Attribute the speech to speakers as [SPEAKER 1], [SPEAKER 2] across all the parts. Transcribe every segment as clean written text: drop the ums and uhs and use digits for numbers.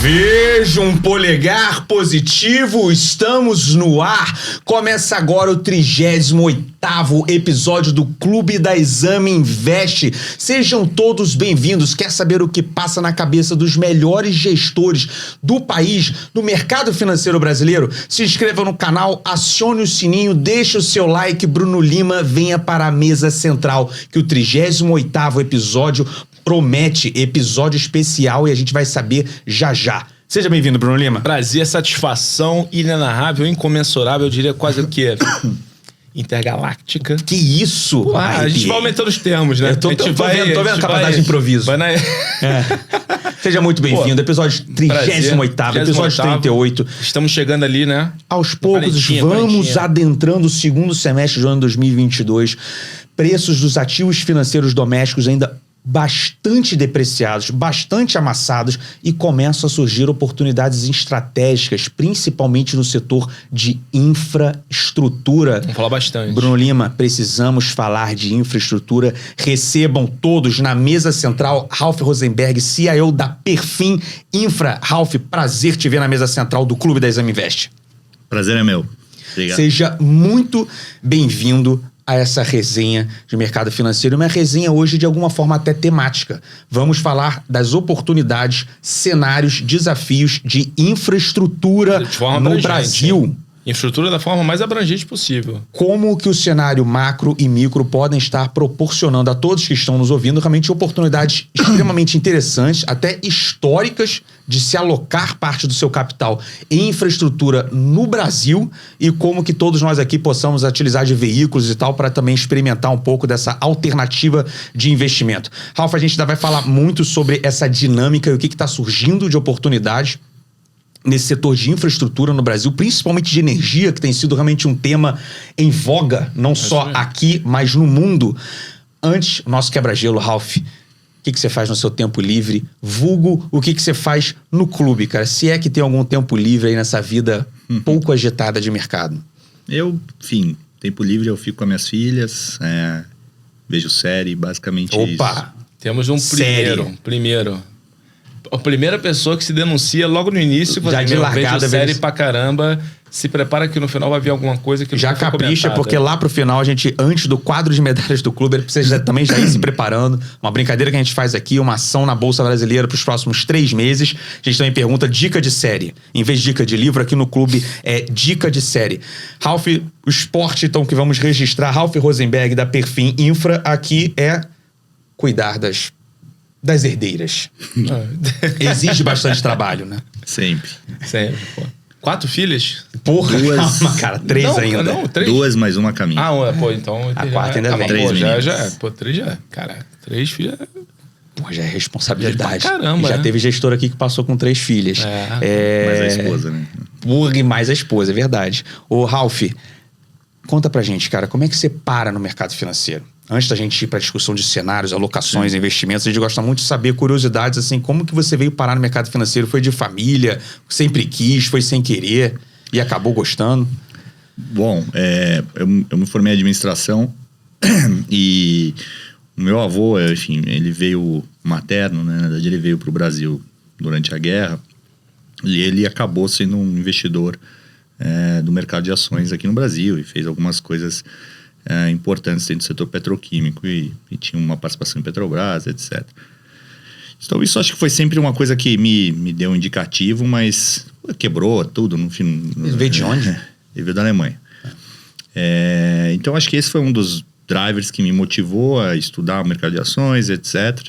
[SPEAKER 1] Veja um polegar positivo, estamos no ar. Começa agora o 38º episódio do Clube da Exame Invest. Sejam todos bem-vindos. Quer saber o que passa na cabeça dos melhores gestores do país, do mercado financeiro brasileiro? Se inscreva no canal, acione o sininho, deixe o seu like. Bruno Lima, venha para a mesa central, que o 38º episódio promete episódio especial e a gente vai saber já já. Seja bem-vindo, Bruno Lima.
[SPEAKER 2] Prazer, satisfação inenarrável, incomensurável, eu diria quase o quê? Intergaláctica.
[SPEAKER 1] Que isso?
[SPEAKER 2] Pô, a gente vai aumentando os termos, né?
[SPEAKER 1] Eu tô vendo capacidade de improviso. Seja muito bem-vindo. Episódio 38º, episódio 38.
[SPEAKER 2] Estamos chegando ali, né?
[SPEAKER 1] Aos poucos, vamos adentrando o segundo semestre do ano 2022. Preços dos ativos financeiros domésticos ainda bastante depreciados, bastante amassados, e começam a surgir oportunidades estratégicas, principalmente no setor de infraestrutura.
[SPEAKER 2] Vamos falar bastante.
[SPEAKER 1] Bruno Lima, precisamos falar de infraestrutura. Recebam todos na mesa central Ralf Rosenberg, CIO da Perfin Infra. Ralf, prazer te ver na mesa central do Clube da Exame Invest.
[SPEAKER 3] Prazer é meu. Obrigado.
[SPEAKER 1] Seja muito bem-vindo a essa resenha de mercado financeiro, uma resenha hoje de alguma forma até temática. Vamos falar das oportunidades, cenários, desafios de infraestrutura no Brasil.
[SPEAKER 2] Infraestrutura da forma mais abrangente possível.
[SPEAKER 1] Como que o cenário macro e micro podem estar proporcionando a todos que estão nos ouvindo realmente oportunidades extremamente interessantes, até históricas, de se alocar parte do seu capital em infraestrutura no Brasil, e como que todos nós aqui possamos utilizar de veículos e tal para também experimentar um pouco dessa alternativa de investimento. Ralf, a gente ainda vai falar muito sobre essa dinâmica e o que está surgindo de oportunidades nesse setor de infraestrutura no Brasil, principalmente de energia, que tem sido realmente um tema em voga, não só aqui, mas no mundo. Antes, o nosso quebra-gelo, Ralf, o que você faz no seu tempo livre? Vulgo, o que você faz no clube, cara? Se é que tem algum tempo livre aí nessa vida pouco agitada de mercado.
[SPEAKER 3] Enfim, tempo livre eu fico com as minhas filhas, vejo série, basicamente isso.
[SPEAKER 2] Opa! Temos um primeiro. A primeira pessoa que se denuncia logo no início,
[SPEAKER 1] já de largada,
[SPEAKER 2] série pra caramba, se prepara que no final vai vir alguma coisa que
[SPEAKER 1] já capricha, porque lá pro final a gente, antes do quadro de medalhas do clube, ele precisa também já ir se preparando. Uma brincadeira que a gente faz aqui, uma ação na Bolsa Brasileira pros próximos 3 meses. A gente também pergunta dica de série. Em vez de dica de livro, aqui no clube é dica de série. Ralf, o esporte então que vamos registrar, Ralf Rosenberg da Perfin Infra, aqui é cuidar das herdeiras. Exige bastante trabalho, né?
[SPEAKER 3] Sempre.
[SPEAKER 2] Pô. 4 filhas?
[SPEAKER 1] Porra,
[SPEAKER 3] 2.
[SPEAKER 1] Calma, cara. 3 ainda.
[SPEAKER 2] Não, 3.
[SPEAKER 3] 2 mais uma caminho.
[SPEAKER 2] Então...
[SPEAKER 1] A 4 ainda vem.
[SPEAKER 3] 3
[SPEAKER 2] já. Pô, 3 já. Cara, 3 filhas...
[SPEAKER 1] Pô, já é responsabilidade.
[SPEAKER 2] Caramba,
[SPEAKER 1] já teve gestor aqui que passou com 3 filhas.
[SPEAKER 3] Mais a esposa, né?
[SPEAKER 1] Porra, e mais a esposa, é verdade. Ô, Ralf, conta pra gente, cara, como é que você para no mercado financeiro? Antes da gente ir para a discussão de cenários, alocações, investimentos, a gente gosta muito de saber curiosidades, assim, como que você veio parar no mercado financeiro? Foi de família? Sempre quis? Foi sem querer? E acabou gostando?
[SPEAKER 3] Bom, eu me formei em administração e o meu avô, enfim, ele veio materno, né? Na verdade, ele veio para o Brasil durante a guerra e ele acabou sendo um investidor do mercado de ações aqui no Brasil e fez algumas coisas importantes dentro do setor petroquímico e tinha uma participação em Petrobras, etc. Então isso acho que foi sempre uma coisa que me deu um indicativo, mas quebrou tudo no fim.
[SPEAKER 1] Ele veio de onde?
[SPEAKER 3] Ele veio da Alemanha. Então acho que esse foi um dos drivers que me motivou a estudar o mercado de ações, etc.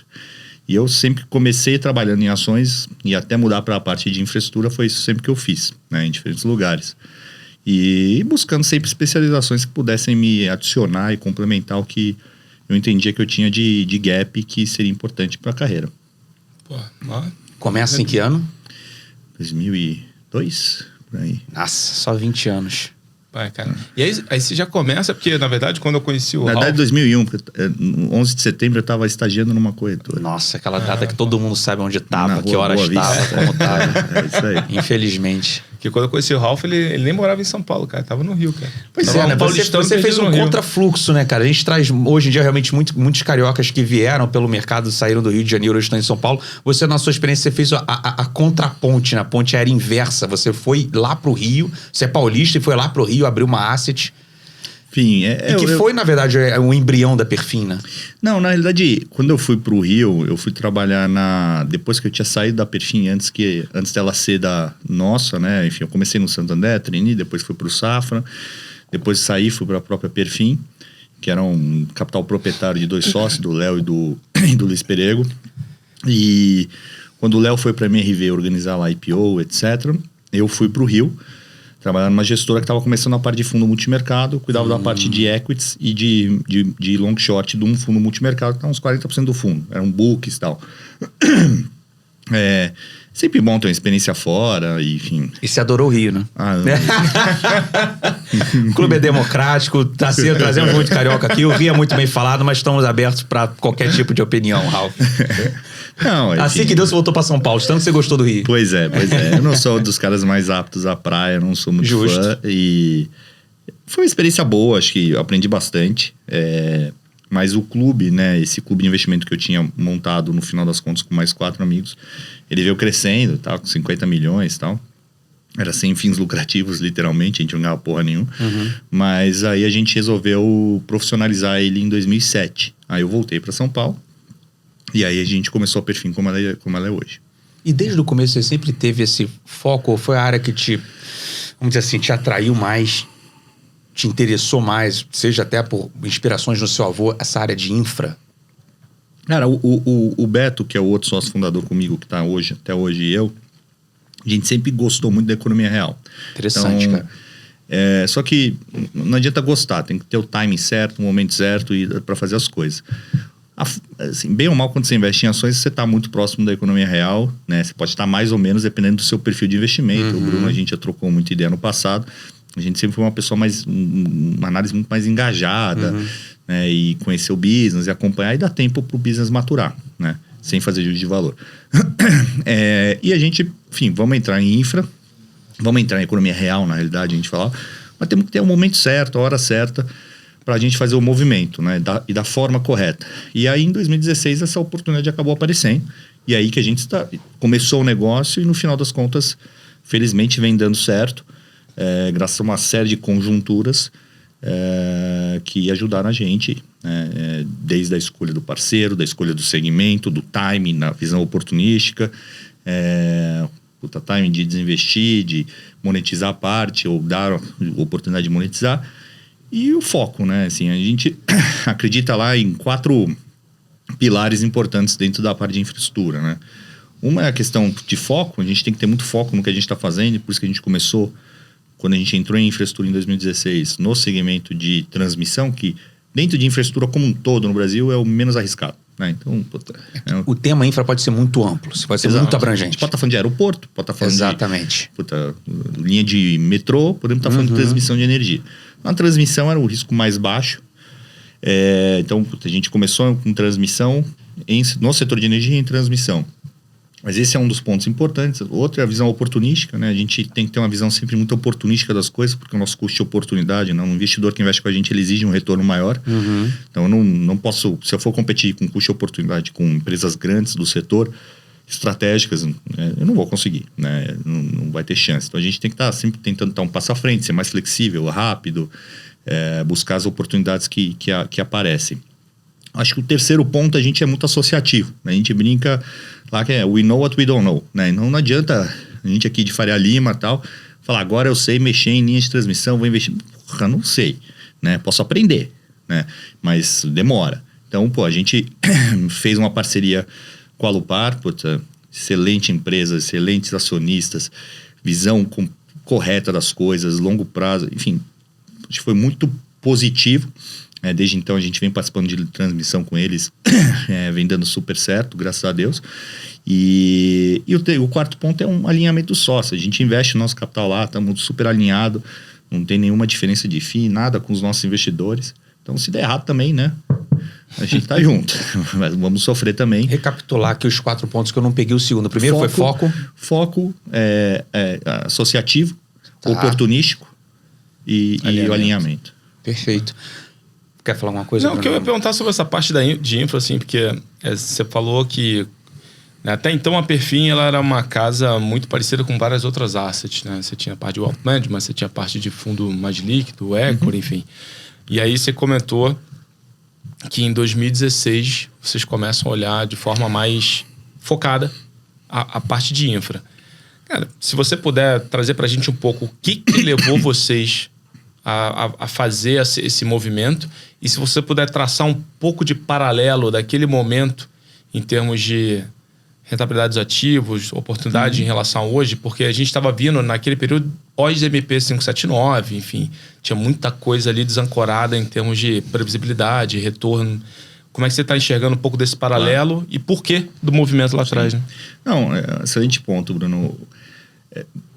[SPEAKER 3] E eu sempre comecei trabalhando em ações e até mudar para a parte de infraestrutura foi isso sempre que eu fiz, né, em diferentes lugares. E buscando sempre especializações que pudessem me adicionar e complementar o que eu entendia que eu tinha de gap que seria importante para a carreira.
[SPEAKER 2] Pô,
[SPEAKER 1] começa em que ano?
[SPEAKER 3] 2002, por aí.
[SPEAKER 1] Nossa, só 20 anos.
[SPEAKER 2] Vai, cara. E aí você já começa, porque na verdade quando eu conheci o Ralf...
[SPEAKER 3] Na verdade, 2001, 11 de setembro eu estava estagiando numa corretora.
[SPEAKER 1] Nossa, aquela data que todo mundo sabe onde estava, que
[SPEAKER 3] Boa
[SPEAKER 1] horas estava, como estava.
[SPEAKER 3] É isso aí.
[SPEAKER 1] Infelizmente.
[SPEAKER 2] Porque quando eu conheci o Ralf, ele nem morava em São Paulo, cara. Tava no Rio, cara.
[SPEAKER 1] Pois
[SPEAKER 2] Tava
[SPEAKER 1] é, né?
[SPEAKER 2] paulistano
[SPEAKER 1] Você fez
[SPEAKER 2] perdido
[SPEAKER 1] um
[SPEAKER 2] no Rio.
[SPEAKER 1] contrafluxo, né, cara? A gente traz, hoje em dia, realmente muitos cariocas que vieram pelo mercado, saíram do Rio de Janeiro, hoje estão em São Paulo. Você, na sua experiência, você fez a contraponte, né? A ponte aérea inversa. Você foi lá pro Rio, você é paulista e foi lá pro Rio, abriu uma asset.
[SPEAKER 3] Enfim,
[SPEAKER 1] foi, na verdade, o embrião da Perfin, né?
[SPEAKER 3] Não, na realidade, quando eu fui pro Rio, eu fui trabalhar depois que eu tinha saído da Perfin, antes dela ser da nossa, né? Enfim, eu comecei no Santander, trainee, depois fui pro Safra, depois saí, fui pra própria Perfin, que era um capital proprietário de 2 sócios, do Léo e do Luiz Perego. E quando o Léo foi pra MRV organizar lá IPO, etc., eu fui pro Rio, trabalhando numa gestora que estava começando a parte de fundo multimercado, cuidava da parte de equities e de long short de um fundo multimercado, que estava uns 40% do fundo. Eram books e tal. Sempre bom ter uma experiência fora, enfim.
[SPEAKER 1] E você adorou o Rio, né? O clube é democrático, trazemos muito carioca aqui. O Rio é muito bem falado, mas estamos abertos para qualquer tipo de opinião, Ralf.
[SPEAKER 3] Não, enfim.
[SPEAKER 1] Assim que Deus voltou para São Paulo, tanto que você gostou do Rio.
[SPEAKER 3] Pois é. Eu não sou dos caras mais aptos à praia, não sou muito fã. E foi uma experiência boa, acho que eu aprendi bastante. Mas o clube, né, esse clube de investimento que eu tinha montado no final das contas com mais 4 amigos, ele veio crescendo, tá, com 50 milhões e tal. Era sem fins lucrativos, literalmente, a gente não ganhava porra nenhuma. Mas aí a gente resolveu profissionalizar ele em 2007. Aí eu voltei para São Paulo. E aí a gente começou a Perfin como ela é hoje.
[SPEAKER 1] E desde o começo você sempre teve esse foco? Ou foi a área que vamos dizer assim, te atraiu mais, te interessou mais, seja até por inspirações no seu avô, essa área de infra?
[SPEAKER 3] Cara, o Beto, que é o outro sócio fundador comigo, que tá até hoje, e eu, a gente sempre gostou muito da economia real.
[SPEAKER 1] Interessante,
[SPEAKER 3] então,
[SPEAKER 1] cara.
[SPEAKER 3] Só que não adianta gostar, tem que ter o timing certo, o momento certo para fazer as coisas. Assim, bem ou mal, quando você investe em ações, você está muito próximo da economia real, né? Você pode estar mais ou menos dependendo do seu perfil de investimento. O Bruno, a gente já trocou muita ideia no passado. A gente sempre foi uma pessoa uma análise muito mais engajada, né? E conhecer o business e acompanhar, e dar tempo para o business maturar, né? Sem fazer juízo de valor. E a gente, enfim, vamos entrar em infra, vamos entrar em economia real, na realidade, a gente fala, mas temos que ter o momento certo, a hora certa, para a gente fazer o movimento, né? E da forma correta. E aí, em 2016, essa oportunidade acabou aparecendo. E aí que a gente começou o negócio e, no final das contas, felizmente, vem dando certo. Graças a uma série de conjunturas que ajudaram a gente. Desde a escolha do parceiro, da escolha do segmento, do timing, na visão oportunística. Timing de desinvestir, de monetizar a parte ou dar a oportunidade de monetizar. E o foco, né? Assim, a gente acredita lá em 4 pilares importantes dentro da parte de infraestrutura, né? Uma é a questão de foco, a gente tem que ter muito foco no que a gente está fazendo, por isso que a gente começou, quando a gente entrou em infraestrutura em 2016, no segmento de transmissão, que dentro de infraestrutura como um todo no Brasil é o menos arriscado, né? Então,
[SPEAKER 1] o tema infra pode ser muito amplo, pode ser muito abrangente.
[SPEAKER 3] A gente pode estar falando de aeroporto, pode estar falando
[SPEAKER 1] exatamente.
[SPEAKER 3] de linha de metrô, podemos estar falando de transmissão de energia. A transmissão era o risco mais baixo. Então, a gente começou com transmissão no setor de energia em transmissão. Mas esse é um dos pontos importantes. Outro é a visão oportunística, né? A gente tem que ter uma visão sempre muito oportunística das coisas, porque o nosso custo de oportunidade, né? Um investidor que investe com a gente, ele exige um retorno maior. Então, eu não posso... Se eu for competir com custo de oportunidade com empresas grandes do setor, estratégicas, eu não vou conseguir, né? Não vai ter chance. Então a gente tem que estar sempre tentando dar um passo à frente, ser mais flexível, rápido, buscar as oportunidades que aparecem. Acho que o terceiro ponto, a gente é muito associativo, né? A gente brinca lá que we know what we don't know, né? Não adianta a gente aqui de Faria Lima e tal, falar agora eu sei mexer em linhas de transmissão, vou investir. Porra, não sei, né? Posso aprender, né? Mas demora. Então, a gente fez uma parceria com a Alupar, excelente empresa, excelentes acionistas, visão correta das coisas, longo prazo, enfim, acho que foi muito positivo. Desde então a gente vem participando de transmissão com eles, vem dando super certo, graças a Deus. E o quarto ponto é um alinhamento sócio. A gente investe o nosso capital lá, estamos super alinhados, não tem nenhuma diferença de FII, nada com os nossos investidores. Então, se der errado também, né? A gente tá junto. Mas vamos sofrer também.
[SPEAKER 1] Recapitular aqui os 4 pontos que eu não peguei o segundo. O primeiro foi foco.
[SPEAKER 3] Foco associativo, oportunístico e o alinhamento.
[SPEAKER 1] Perfeito. Quer falar alguma coisa?
[SPEAKER 2] Não, o que eu ia perguntar sobre essa parte de infra, assim, porque você falou que até então a Perfin ela era uma casa muito parecida com várias outras assets, né? Você tinha a parte de wealth management, você tinha a parte de fundo mais líquido, equity, enfim. E aí você comentou que em 2016 vocês começam a olhar de forma mais focada a parte de infra. Cara, se você puder trazer pra gente um pouco o que levou vocês a fazer esse movimento, e se você puder traçar um pouco de paralelo daquele momento em termos de rentabilidade dos ativos, oportunidade em relação a hoje, porque a gente estava vindo naquele período pós-MP 579, enfim, tinha muita coisa ali desancorada em termos de previsibilidade, retorno. Como é que você está enxergando um pouco desse paralelo e por que do movimento lá atrás? Né?
[SPEAKER 3] Não, excelente ponto, Bruno.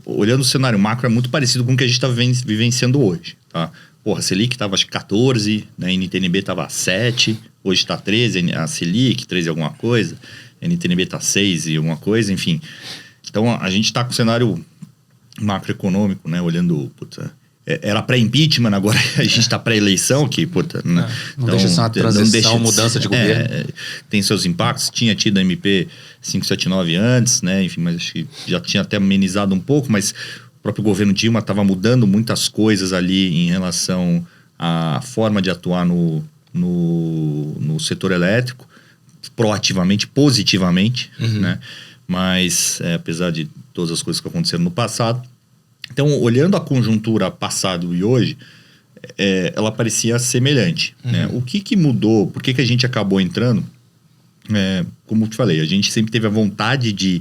[SPEAKER 3] Olhando o cenário macro, é muito parecido com o que a gente está vivenciando hoje. Tá? Porra, a Selic estava 14, né? A NTNB estava 7, hoje está 13, a Selic 13 alguma coisa, a NTNB está 6 e alguma coisa, enfim. Então a gente está com o cenário macroeconômico, né? Olhando, era pré-impeachment, agora a gente está pré-eleição, que,
[SPEAKER 1] não deixa de ser uma transição, mudança de governo.
[SPEAKER 3] Tem seus impactos, tinha tido a MP 579 antes, né? Enfim, mas acho que já tinha até amenizado um pouco, mas o próprio governo Dilma estava mudando muitas coisas ali em relação à forma de atuar no setor elétrico, proativamente, positivamente, né? Mas, apesar de todas as coisas que aconteceram no passado. Então, olhando a conjuntura passado e hoje, ela parecia semelhante. Né? O que mudou? Por que a gente acabou entrando? Como eu te falei, a gente sempre teve a vontade de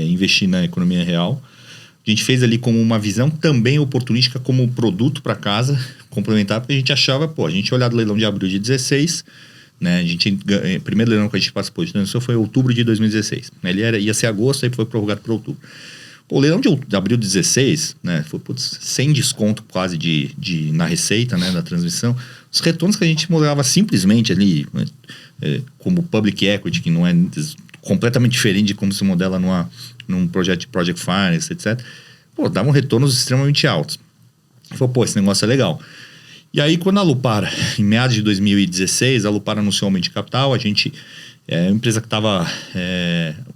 [SPEAKER 3] investir na economia real. A gente fez ali como uma visão também oportunística como produto para casa, complementar, porque a gente achava, a gente olhar do leilão de abril de 16, né? O primeiro leilão que a gente participou de transição foi em outubro de 2016. Né? Ia ser agosto, aí foi prorrogado para outubro. O leilão de abril de 16, né? Foi sem desconto quase na receita, né? Da transmissão. Os retornos que a gente modelava simplesmente ali, como public equity, que não é completamente diferente de como se modela num projeto de project finance, etc. Davam retornos extremamente altos. Falei, esse negócio é legal. E aí, quando a Lupar, em meados de 2016, a Lupar anunciou o aumento de capital, a gente, uma empresa que estava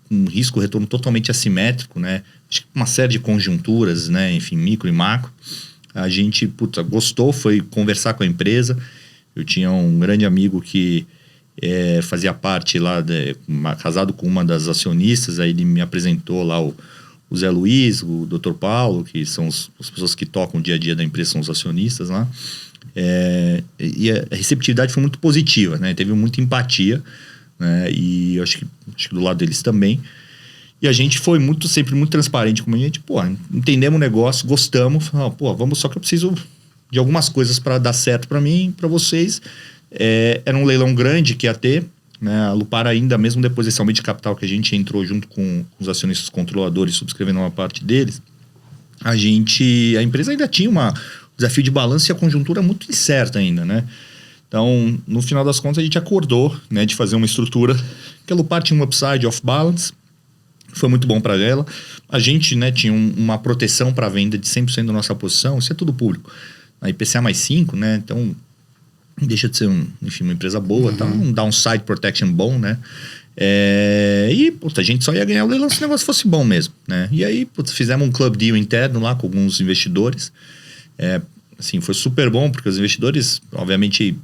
[SPEAKER 3] com um risco-retorno totalmente assimétrico, né? Acho que uma série de conjunturas, né? Enfim, micro e macro. A gente, gostou, foi conversar com a empresa. Eu tinha um grande amigo que fazia parte lá, casado com uma das acionistas, aí ele me apresentou lá o Zé Luiz, o Dr. Paulo, que são as pessoas que tocam o dia a dia da empresa, são os acionistas lá. E a receptividade foi muito positiva, né? Teve muita empatia, né? E eu acho que do lado deles também. E a gente foi sempre muito transparente com a gente. Entendemos o negócio, gostamos. Vamos, só que eu preciso de algumas coisas para dar certo para mim, para vocês. Era um leilão grande que ia ter, né? A Lupar ainda, mesmo depois desse aumento de capital que a gente entrou junto com os acionistas controladores, subscrevendo uma parte deles, a empresa ainda tinha um desafio de balanço e a conjuntura muito incerta ainda, né? Então, no final das contas, a gente acordou, né, de fazer uma estrutura que a Lupar tinha um upside off-balance, foi muito bom para ela. A gente, né, tinha uma proteção para venda de 100% da nossa posição, isso é tudo público. A IPCA mais 5, né? Então, deixa de ser uma empresa boa, tá? Um downside protection bom, né? E a gente só ia ganhar o leilão se o negócio fosse bom mesmo, né? E aí, fizemos um club deal interno lá com alguns investidores. Foi super bom, porque os investidores, obviamente,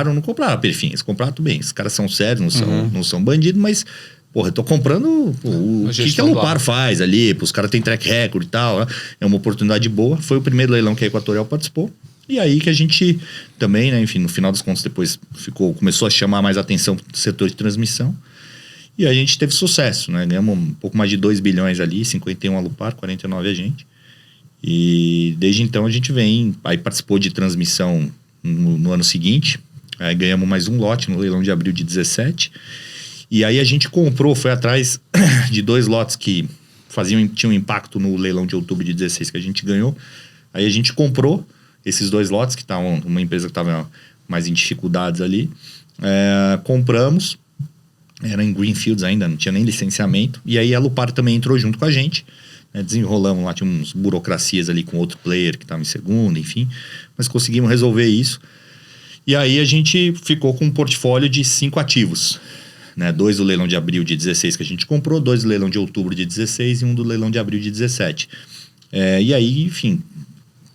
[SPEAKER 3] não compraram a Perfin, eles compraram tudo bem. Os caras são sérios, não são bandidos, mas, eu tô comprando o que a Lupar faz ali, os caras têm track record e tal, né? É uma oportunidade boa. Foi o primeiro leilão que a Equatorial participou. E aí que a gente também, né, enfim, no final dos contos depois começou a chamar mais atenção do setor de transmissão. E a gente teve sucesso, né? Ganhamos um pouco mais de 2 bilhões ali, 51 a Lupar, 49 a gente. E desde então a gente aí participou de transmissão no ano seguinte. Aí ganhamos mais um lote no leilão de abril de 17. E aí a gente foi atrás de 2 lotes que tinham impacto no leilão de outubro de 16 que a gente ganhou. Aí a gente comprou esses 2 lotes, que estavam uma empresa que estava mais em dificuldades ali. Compramos, era em Greenfields ainda, não tinha nem licenciamento. E aí a Lupar também entrou junto com a gente. Desenrolamos lá, tinha uns burocracias ali com outro player que estava em segundo, enfim. Mas conseguimos resolver isso. E aí a gente ficou com um portfólio de 5 ativos. 2 do leilão de abril de 16 que a gente comprou, 2 do leilão de outubro de 16 e 1 do leilão de abril de 17. E aí, enfim,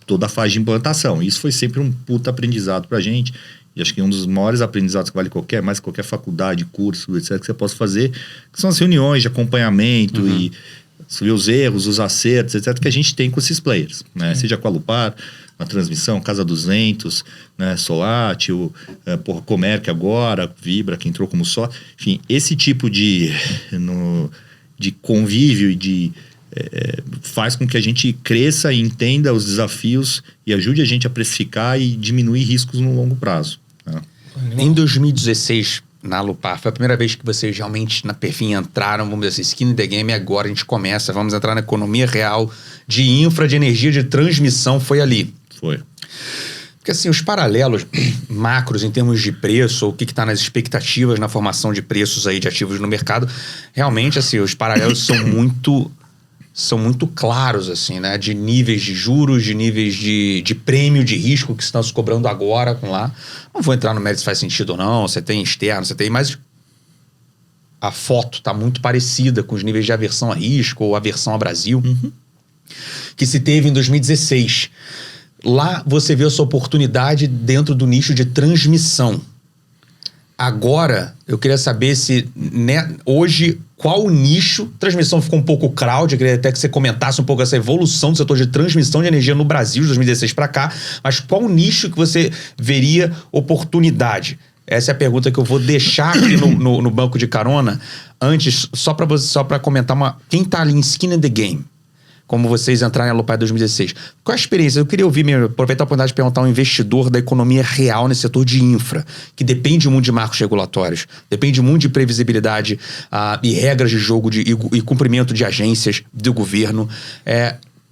[SPEAKER 3] toda a fase de implantação. Isso foi sempre um puta aprendizado pra gente. E acho que um dos maiores aprendizados que vale mais qualquer faculdade, curso, etc., que você possa fazer, que são as reuniões de acompanhamento e ver os erros, os acertos, etc., que a gente tem com esses players, né? Seja com a Lupar, na transmissão, Casa 200, né? Solátil, Comerc agora, Vibra, que entrou como só. Enfim, esse tipo de convívio e faz com que a gente cresça e entenda os desafios e ajude a gente a precificar e diminuir riscos no longo prazo, né?
[SPEAKER 1] Em 2016... na Lupar, foi a primeira vez que vocês realmente na Perfin entraram, vamos dizer assim, skin in the game, agora a gente começa, vamos entrar na economia real de infra, de energia, de transmissão, foi ali.
[SPEAKER 3] Foi.
[SPEAKER 1] Porque assim, os paralelos macros em termos de preço, ou o que está nas expectativas na formação de preços aí de ativos no mercado, realmente assim, os paralelos são muito claros, assim, né? De níveis de juros, de níveis de prêmio de risco que estão se cobrando agora com lá. Não vou entrar no mérito se faz sentido ou não, você tem externo, você tem... Mas a foto está muito parecida com os níveis de aversão a risco ou aversão a Brasil, que se teve em 2016. Lá você vê a sua oportunidade dentro do nicho de transmissão. Agora, eu queria saber se, né, hoje, qual o nicho? Transmissão ficou um pouco crowd, eu queria até que você comentasse um pouco essa evolução do setor de transmissão de energia no Brasil, de 2016 para cá, mas qual o nicho que você veria oportunidade? Essa é a pergunta que eu vou deixar aqui no banco de carona. Antes, só para comentar quem está ali em skin in the game, como vocês entraram na Lupar em 2016. Qual a experiência? Eu queria ouvir, aproveitar a oportunidade de perguntar a um investidor da economia real nesse setor de infra, que depende muito de marcos regulatórios, depende muito de previsibilidade e regras de jogo e cumprimento de agências do governo.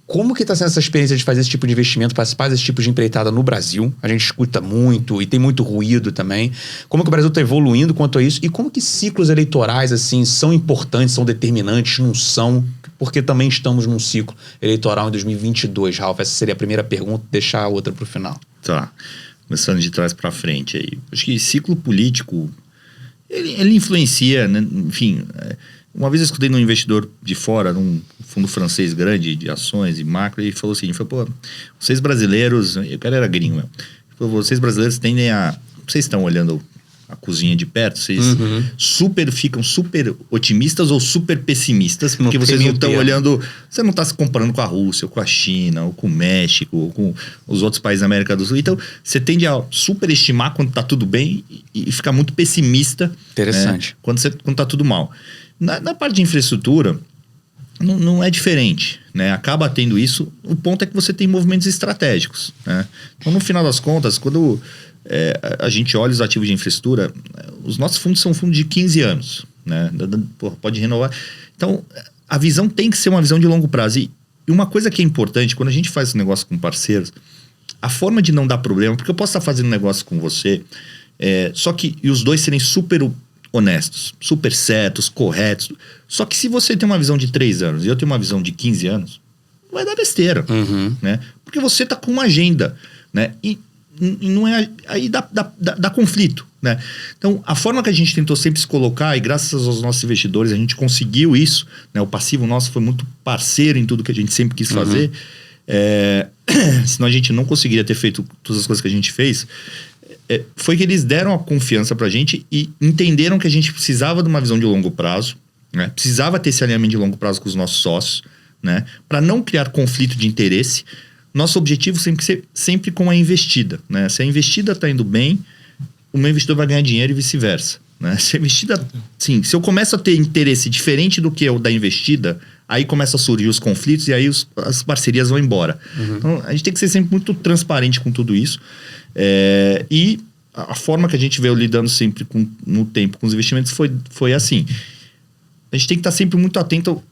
[SPEAKER 1] Como que está sendo essa experiência de fazer esse tipo de investimento, participar desse tipo de empreitada no Brasil? A gente escuta muito e tem muito ruído também. Como que o Brasil está evoluindo quanto a isso? E como que ciclos eleitorais assim são importantes, são determinantes, não são? Porque também estamos num ciclo eleitoral em 2022, Ralf. Essa seria a primeira pergunta, deixar a outra para o final.
[SPEAKER 3] Tá. Começando de trás para frente aí. Acho que ciclo político, ele influencia, né? Enfim... Uma vez eu escutei num investidor de fora, num fundo francês grande de ações e macro, e ele falou assim, vocês brasileiros, o cara era gringo, ele falou, vocês brasileiros tendem a, vocês estão olhando a cozinha de perto, vocês ficam super otimistas ou super pessimistas, porque vocês não estão olhando, você não está se comparando com a Rússia, ou com a China, ou com o México, ou com os outros países da América do Sul. Então, você tende a superestimar quando está tudo bem e ficar muito pessimista.
[SPEAKER 1] Interessante.
[SPEAKER 3] Né, quando está tudo mal. Na parte de infraestrutura, não é diferente, né? Acaba tendo isso. O ponto é que você tem movimentos estratégicos, né? Então, no final das contas, quando a gente olha os ativos de infraestrutura, os nossos fundos são fundos de 15 anos, né? Pode renovar. Então, a visão tem que ser uma visão de longo prazo. E uma coisa que é importante, quando a gente faz esse negócio com parceiros, a forma de não dar problema, porque eu posso estar fazendo negócio com você, só que e os dois serem super honestos, super certos, corretos. Só que se você tem uma visão de 3 anos e eu tenho uma visão de 15 anos, vai dar besteira, né? Porque você tá com uma agenda, né? E não é... Aí dá conflito, né? Então, a forma que a gente tentou sempre se colocar, e graças aos nossos investidores a gente conseguiu isso, né? O passivo nosso foi muito parceiro em tudo que a gente sempre quis fazer. Senão a gente não conseguiria ter feito todas as coisas que a gente fez. Foi que eles deram a confiança pra gente e entenderam que a gente precisava de uma visão de longo prazo, né? Precisava ter esse alinhamento de longo prazo com os nossos sócios, né? Para não criar conflito de interesse. Nosso objetivo sempre com a investida, né? Se a investida está indo bem, o meu investidor vai ganhar dinheiro e vice-versa, né? Se a investida, sim, se eu começo a ter interesse diferente do que o da investida, aí começa a surgir os conflitos e aí as parcerias vão embora. Então, a gente tem que ser sempre muito transparente com tudo isso. E a forma que a gente veio lidando sempre no tempo com os investimentos foi assim. A gente tem que estar sempre muito atento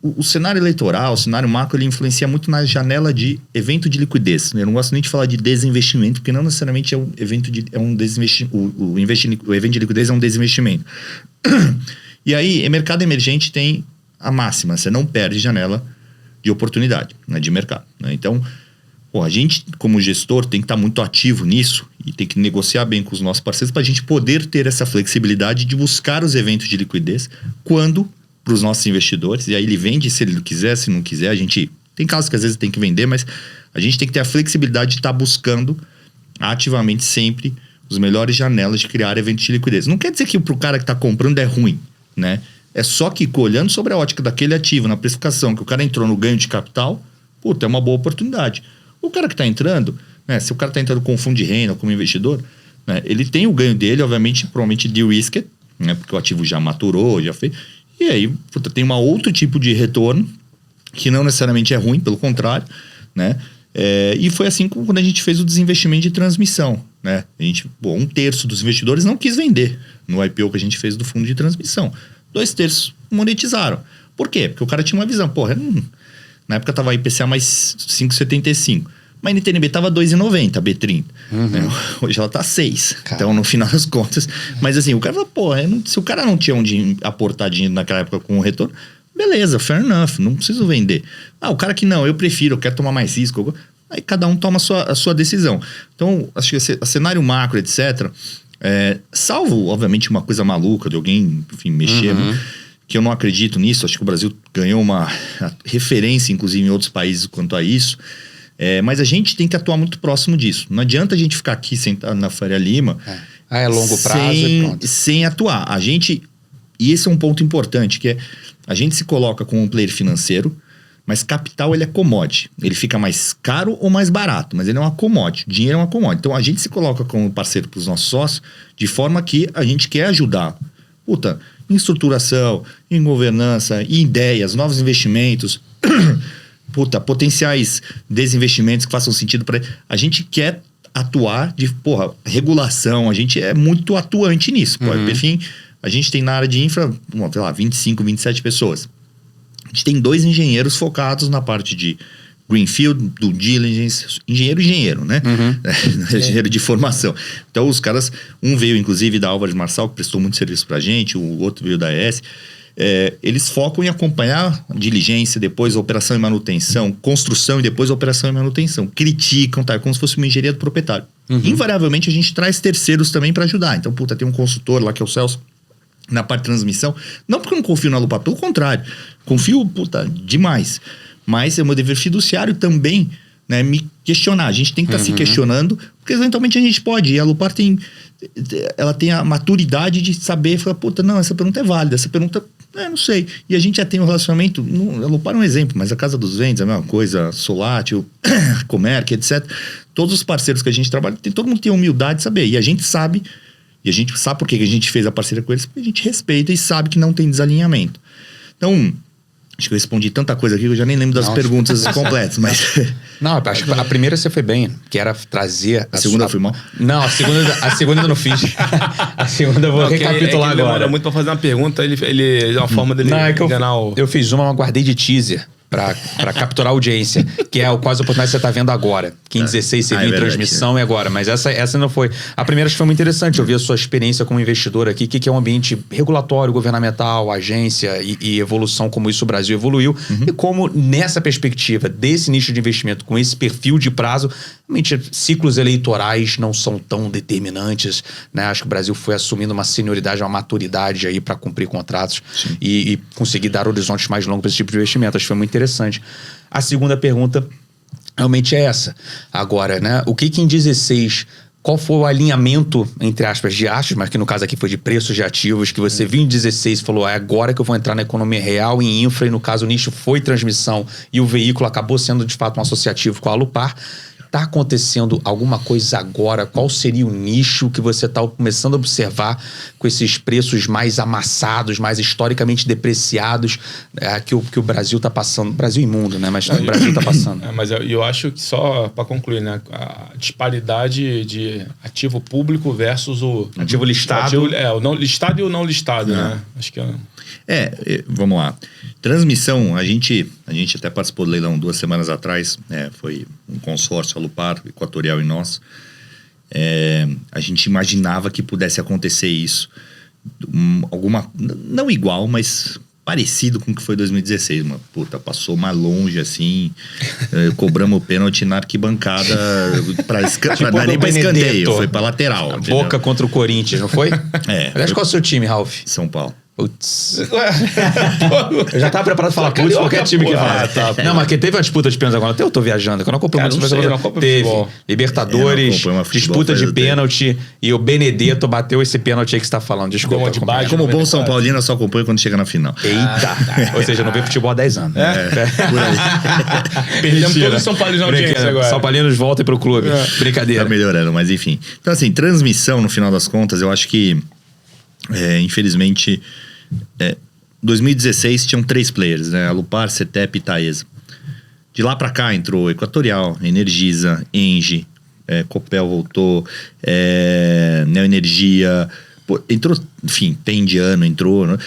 [SPEAKER 3] o cenário eleitoral, o cenário macro, ele influencia muito na janela de evento de liquidez. Eu não gosto nem de falar de desinvestimento, porque não necessariamente é um evento de... O evento de liquidez é um desinvestimento. E aí, mercado emergente tem a máxima. Você não perde janela de oportunidade, né, de mercado. Né? Então, a gente, como gestor, tem que estar muito ativo nisso e tem que negociar bem com os nossos parceiros para a gente poder ter essa flexibilidade de buscar os eventos de liquidez quando para os nossos investidores. E aí ele vende se ele quiser, se não quiser. A gente tem casos que às vezes tem que vender, mas a gente tem que ter a flexibilidade de estar buscando ativamente sempre os melhores janelas de criar eventos de liquidez. Não quer dizer que para o cara que está comprando é ruim, né? É só que olhando sobre a ótica daquele ativo, na precificação, que o cara entrou no ganho de capital, é uma boa oportunidade. O cara que está entrando, né, se o cara está entrando com fundo de renda, como investidor, né, ele tem o ganho dele, obviamente, provavelmente de-risked, né, porque o ativo já maturou, já fez. E aí, tem um outro tipo de retorno, que não necessariamente é ruim, pelo contrário, né? E foi assim quando a gente fez o desinvestimento de transmissão, né? A gente, 1/3 dos investidores não quis vender no IPO que a gente fez do fundo de transmissão. 2/3 monetizaram. Por quê? Porque o cara tinha uma visão. Na época tava IPCA mais 5,75. Mas a NTNB tava 2,90, a B30. Né? Hoje ela tá 6. Cara. Então, no final das contas... Mas assim, o cara falou, se o cara não tinha onde aportar dinheiro naquela época com o retorno, beleza, fair enough, não preciso vender. O cara que não, eu quero tomar mais risco. Aí cada um toma a sua decisão. Então, acho que o cenário macro, etc., salvo, obviamente, uma coisa maluca de alguém, enfim, mexer, que eu não acredito nisso. Acho que o Brasil ganhou uma referência, inclusive, em outros países quanto a isso. Mas a gente tem que atuar muito próximo disso. Não adianta a gente ficar aqui sentado na Faria Lima...
[SPEAKER 1] é longo prazo e pronto.
[SPEAKER 3] Sem atuar. E esse é um ponto importante, que a gente se coloca como um player financeiro, mas capital ele é commodity. Ele fica mais caro ou mais barato, mas ele é uma commodity. Dinheiro é uma commodity. Então a gente se coloca como parceiro para os nossos sócios, de forma que a gente quer ajudar. Em estruturação, em governança, em ideias, novos investimentos... potenciais desinvestimentos que façam sentido para... A gente quer atuar de, regulação, a gente é muito atuante nisso. Enfim, a gente tem na área de infra, 25, 27 pessoas. A gente tem 2 engenheiros focados na parte de greenfield, due diligence, engenheiro, né? Engenheiro de formação. Então, os caras, um veio inclusive da Álvares Marçal, que prestou muito serviço pra gente, o outro veio da ES. Eles focam em acompanhar a diligência, depois a operação e manutenção, construção e depois a operação e manutenção. Criticam, é como se fosse uma engenharia do proprietário. Invariavelmente a gente traz terceiros também para ajudar. Então, tem um consultor lá que é o Celso, na parte de transmissão. Não porque eu não confio na Lupa, pelo contrário. Confio, demais. Mas é meu dever fiduciário também, né, me questionar. A gente tem que estar se questionando, porque eventualmente a gente pode. E a Lupar tem a maturidade de saber, falar, não, essa pergunta é válida, essa pergunta... não sei. E a gente já tem um relacionamento... A Lupar é um exemplo, mas a Casa dos Ventos é a mesma coisa, Solatio, Comerc, etc. Todos os parceiros que a gente trabalha, todo mundo tem a humildade de saber. E a gente sabe por que a gente fez a parceria com eles, porque a gente respeita e sabe que não tem desalinhamento. Então, acho que eu respondi tanta coisa aqui que eu já nem lembro das perguntas completas, mas...
[SPEAKER 1] Não, acho que a primeira você foi bem, que era trazer...
[SPEAKER 3] A segunda eu fui mal?
[SPEAKER 1] Não, a segunda eu não fiz. A segunda eu vou recapitular agora.
[SPEAKER 2] Demora muito pra fazer uma pergunta, ele é uma forma dele enganar o...
[SPEAKER 1] Eu fiz uma, guardei de teaser pra capturar a audiência, que é quase a oportunidade que você tá vendo agora. Que em 16 você viu em transmissão e agora. Mas essa não foi. A primeira acho que foi muito interessante. Eu vi a sua experiência como investidor aqui, que é um ambiente regulatório, governamental, agência e evolução, como isso o Brasil evoluiu. E como nessa perspectiva desse nicho de investimento, com esse perfil de prazo, realmente ciclos eleitorais não são tão determinantes, né? Acho que o Brasil foi assumindo uma senioridade, uma maturidade aí para cumprir contratos e conseguir dar horizontes mais longos para esse tipo de investimento. Acho que foi muito interessante. A segunda pergunta realmente é essa. Agora, né? O que em 16... Qual foi o alinhamento, entre aspas, de astros, mas que no caso aqui foi de preços de ativos, que você viu em 16 e falou, é agora que eu vou entrar na economia real, em infra, e no caso o nicho foi transmissão, e o veículo acabou sendo de fato um associativo com a Alupar. Tá acontecendo alguma coisa agora? Qual seria o nicho que você está começando a observar com esses preços mais amassados, mais historicamente depreciados que o Brasil está passando? Brasil e mundo, né? Mas o Brasil está passando.
[SPEAKER 2] Mas eu acho que só para concluir, né? A disparidade de ativo público versus o
[SPEAKER 1] ativo listado.
[SPEAKER 2] O não listado e o não listado, né? Acho que
[SPEAKER 3] vamos lá. Transmissão, a gente até participou do leilão 2 semanas atrás, foi um consórcio, Alupar, Equatorial e nós. A gente imaginava que pudesse acontecer isso. Não igual, mas parecido com o que foi 2016. Passou mais longe assim, cobramos o pênalti na arquibancada para dar nem para escanteio, foi para lateral.
[SPEAKER 1] Boca contra o Corinthians, não foi? Aliás, qual é o seu time, Ralf?
[SPEAKER 3] São Paulo.
[SPEAKER 1] Putz. Eu já tava preparado pra falar putz, qualquer time que fala. Não, mas que teve uma disputa de pênalti agora. Eu tô viajando, que eu não acompanho muito. Teve Libertadores, disputa de pênalti, e o Benedetto bateu esse pênalti aí que você tá falando. Desculpa.
[SPEAKER 3] Como bom São Paulino, eu só acompanho quando chega na final.
[SPEAKER 1] Eita! Ou seja, não vê futebol há 10 anos.
[SPEAKER 3] Por aí.
[SPEAKER 2] Perdemos todos os São Paulinos na audiência agora.
[SPEAKER 1] São Paulinos voltem pro clube. Brincadeira.
[SPEAKER 3] Tá melhorando, mas enfim. Então, assim, transmissão, no final das contas, eu acho que, infelizmente... 2016 tinham 3 players, né? Alupar, CETEP e Taesa. De lá pra cá entrou Equatorial, Energisa, Engie, Copel voltou, Neoenergia, entrou, enfim, Tendiano entrou, né?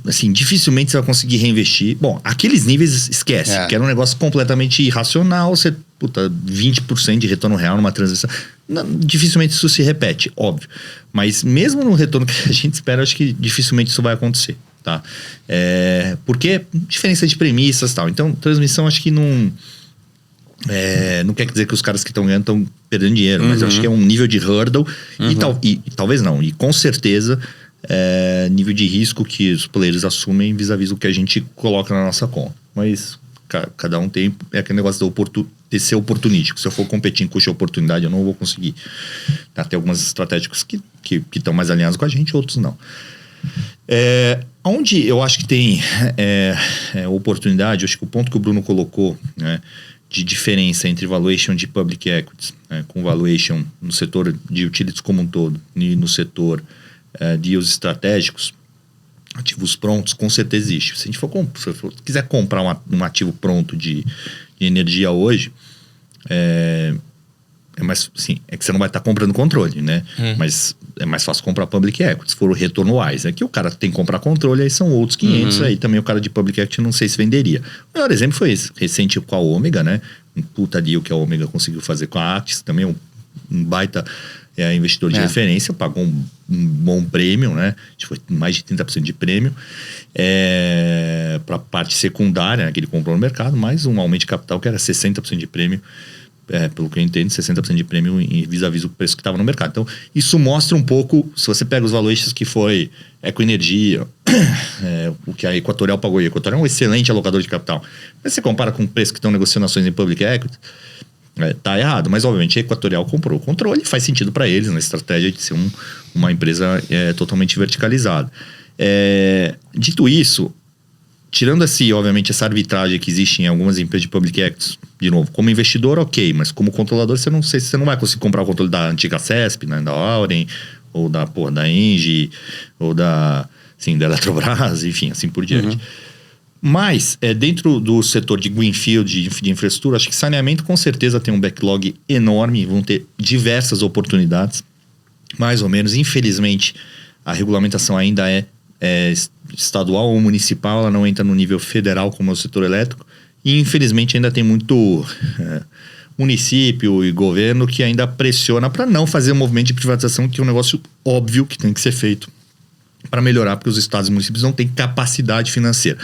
[SPEAKER 3] Assim, dificilmente você vai conseguir reinvestir. Bom, aqueles níveis esquece, que era um negócio completamente irracional. Você, 20% de retorno real numa transição. Dificilmente isso se repete, óbvio. Mas mesmo no retorno que a gente espera, acho que dificilmente isso vai acontecer, tá? Porque diferença de premissas e tal. Então, transmissão acho que não quer dizer que os caras que estão ganhando estão perdendo dinheiro, mas eu acho que é um nível de hurdle e talvez não. E com certeza nível de risco que os players assumem vis-a-vis o que a gente coloca na nossa conta. Mas cada um tem aquele negócio de ser oportunístico. Se eu for competir em custo de oportunidade, eu não vou conseguir. Tem algumas estratégicos que estão mais alinhados com a gente, outros não. Onde eu acho que tem oportunidade, eu acho que o ponto que o Bruno colocou, né, de diferença entre valuation de public equities, com valuation no setor de utilities como um todo e no setor de usos estratégicos, ativos prontos, com certeza existe. Se a gente quiser comprar um ativo pronto de energia hoje, mais, sim, é que você não vai estar comprando controle, né? Mas é mais fácil comprar public equity, se for o retorno wise. É que o cara tem que comprar controle, aí são outros 500, aí também o cara de public equity não sei se venderia. O melhor exemplo foi esse, recente com a Ômega, né? Um puta deal que a Ômega conseguiu fazer com a Actis, também um baita investidor de referência, pagou um bom prêmio, né? Acho que foi mais de 30% de prêmio para a parte secundária, né, que ele comprou no mercado, mais um aumento de capital que era 60% de prêmio, pelo que eu entendo, 60% de prêmio vis-a-vis o preço que estava no mercado. Então, isso mostra um pouco, se você pega os valuations que foi Ecoenergia, o que a Equatorial pagou, e a Equatorial é um excelente alocador de capital. Mas você compara com o preço que estão negociando ações em public equity, tá errado, mas obviamente a Equatorial comprou o controle, faz sentido para eles na estratégia de ser uma empresa totalmente verticalizada. Dito isso, tirando obviamente essa arbitragem que existe em algumas empresas de public equities, de novo, como investidor, ok, mas como controlador, você não vai conseguir comprar o controle da antiga CESP, né, da Auren, ou da Engie, ou da Eletrobras, enfim, assim por diante. Mas, dentro do setor de greenfield, de infraestrutura, acho que saneamento com certeza tem um backlog enorme, vão ter diversas oportunidades, mais ou menos. Infelizmente, a regulamentação ainda é estadual ou municipal, ela não entra no nível federal como é o setor elétrico, e infelizmente ainda tem muito município e governo que ainda pressiona para não fazer um movimento de privatização, que é um negócio óbvio que tem que ser feito para melhorar, porque os estados e municípios não têm capacidade financeira.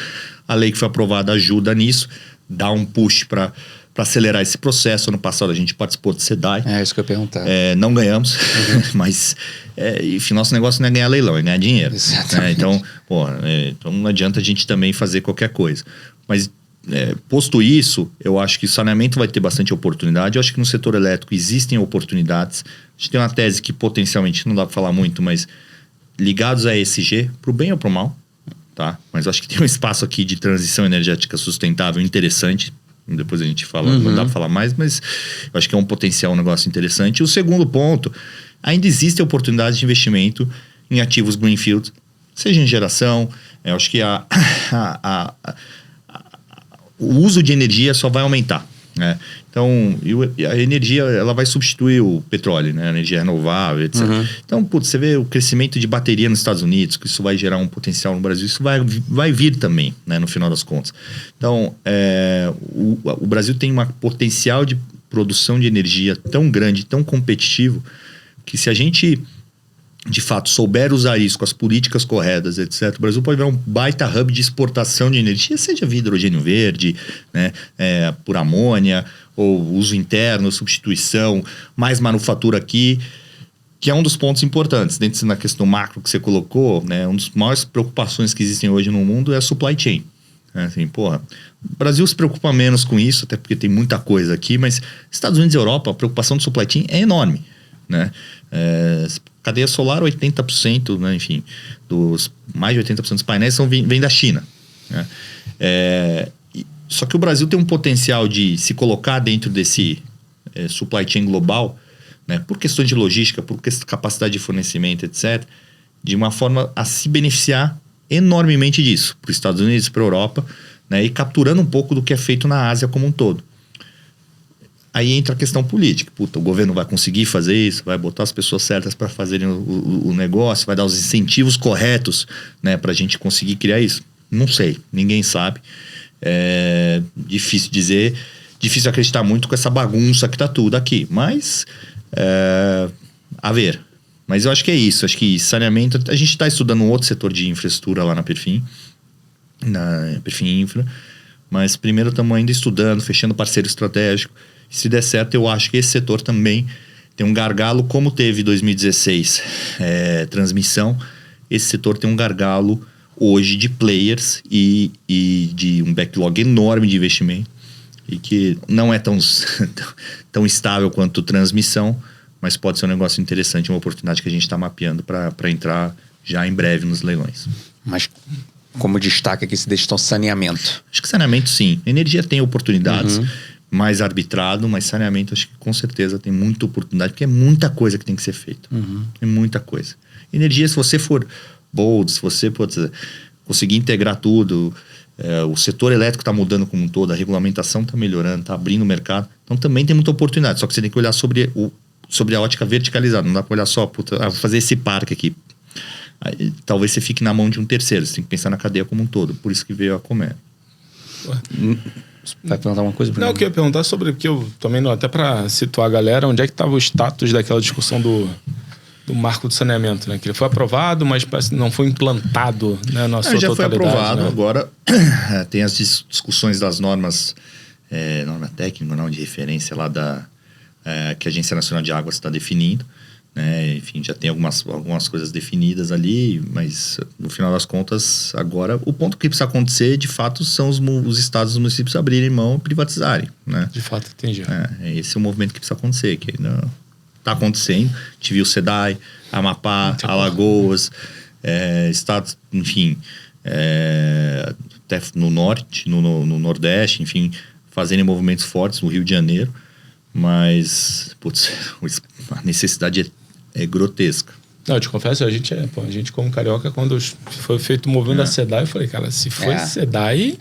[SPEAKER 3] A lei que foi aprovada ajuda nisso, dá um push para acelerar esse processo. Ano passado a gente participou de SEDAI.
[SPEAKER 1] É isso que eu ia perguntar.
[SPEAKER 3] Não ganhamos, mas enfim, nosso negócio não é ganhar leilão, é ganhar dinheiro. Então, então não adianta a gente também fazer qualquer coisa. Mas posto isso, eu acho que o saneamento vai ter bastante oportunidade. Eu acho que no setor elétrico existem oportunidades. A gente tem uma tese que potencialmente, não dá para falar muito, mas ligados a ESG, para o bem ou para o mal, tá? Mas eu acho que tem um espaço aqui de transição energética sustentável interessante, depois a gente fala, não dá para falar mais, mas eu acho que é um potencial, um negócio interessante. E o segundo ponto, ainda existe a oportunidade de investimento em ativos greenfield, seja em geração, eu acho que o uso de energia só vai aumentar, né? Então, a energia, ela vai substituir o petróleo, né? A energia renovável, etc. Então, putz, você vê o crescimento de bateria nos Estados Unidos, que isso vai gerar um potencial no Brasil, isso vai vir também, né? No final das contas. Então, o Brasil tem um potencial de produção de energia tão grande, tão competitivo, que se a gente, de fato, souber usar isso com as políticas corretas, etc., o Brasil pode virar um baita hub de exportação de energia, seja via hidrogênio verde, né? Por amônia, ou uso interno, substituição, mais manufatura aqui, que é um dos pontos importantes. Dentro da questão macro que você colocou, né? Uma das maiores preocupações que existem hoje no mundo é a supply chain. Assim, o Brasil se preocupa menos com isso, até porque tem muita coisa aqui, mas Estados Unidos e Europa, a preocupação do supply chain é enorme, né? Cadeia solar, 80%, né? Enfim, mais de 80% dos painéis vêm da China, né? Só que o Brasil tem um potencial de se colocar dentro desse supply chain global, né? Por questões de logística, por capacidade de fornecimento, etc., de uma forma a se beneficiar enormemente disso, para os Estados Unidos, para a Europa, né? E capturando um pouco do que é feito na Ásia como um todo. Aí entra a questão política. O governo vai conseguir fazer isso, vai botar as pessoas certas para fazerem o negócio, vai dar os incentivos corretos, né, para a gente conseguir criar isso? Não sei, ninguém sabe. É difícil dizer, difícil acreditar muito com essa bagunça que tá tudo aqui, mas a ver. Mas eu acho que é isso, acho que saneamento, a gente está estudando um outro setor de infraestrutura lá na Perfin Infra, mas primeiro estamos ainda estudando, fechando parceiro estratégico. Se der certo, eu acho que esse setor também tem um gargalo, como teve em 2016 transmissão, esse setor tem um gargalo hoje de players e de um backlog enorme de investimento, e que não é tão estável quanto transmissão, mas pode ser um negócio interessante, uma oportunidade que a gente está mapeando para entrar já em breve nos leilões.
[SPEAKER 1] Mas como destaca aqui esse questão saneamento?
[SPEAKER 3] Acho que saneamento sim. Energia tem oportunidades, mais arbitrado, mas saneamento acho que com certeza tem muita oportunidade, porque é muita coisa que tem que ser feita. É muita coisa. Energia, se você for bold, se você conseguir integrar tudo, o setor elétrico está mudando como um todo, a regulamentação está melhorando, está abrindo o mercado, então também tem muita oportunidade, só que você tem que olhar sobre a ótica verticalizada, não dá para olhar só, vou fazer esse parque aqui. Aí, talvez você fique na mão de um terceiro, você tem que pensar na cadeia como um todo, por isso que veio a Comer.
[SPEAKER 1] Vai perguntar uma coisa?
[SPEAKER 2] Não, eu queria perguntar sobre, porque eu também, até para situar a galera, onde é que estava o status daquela discussão do marco do saneamento, né? Que ele foi aprovado, mas parece que não foi implantado, né, na sua
[SPEAKER 3] já
[SPEAKER 2] totalidade.
[SPEAKER 3] Foi aprovado,
[SPEAKER 2] né?
[SPEAKER 3] Agora tem as discussões das normas, norma técnica, não, de referência lá que a Agência Nacional de Águas está definindo, né? Enfim, já tem algumas coisas definidas ali, mas no final das contas, agora, o ponto que precisa acontecer, de fato, são os estados e os municípios abrirem mão e privatizarem, né?
[SPEAKER 2] De fato, entendi.
[SPEAKER 3] Esse é o movimento que precisa acontecer, que ainda está acontecendo. A gente viu SEDAI, Amapá, Alagoas, estados, enfim, até no norte, no nordeste, enfim, fazendo movimentos fortes, no Rio de Janeiro, mas, putz, a necessidade é grotesca.
[SPEAKER 2] Não, eu te confesso, a gente como carioca, quando foi feito o movimento da SEDAI, eu falei, cara, se foi SEDAI,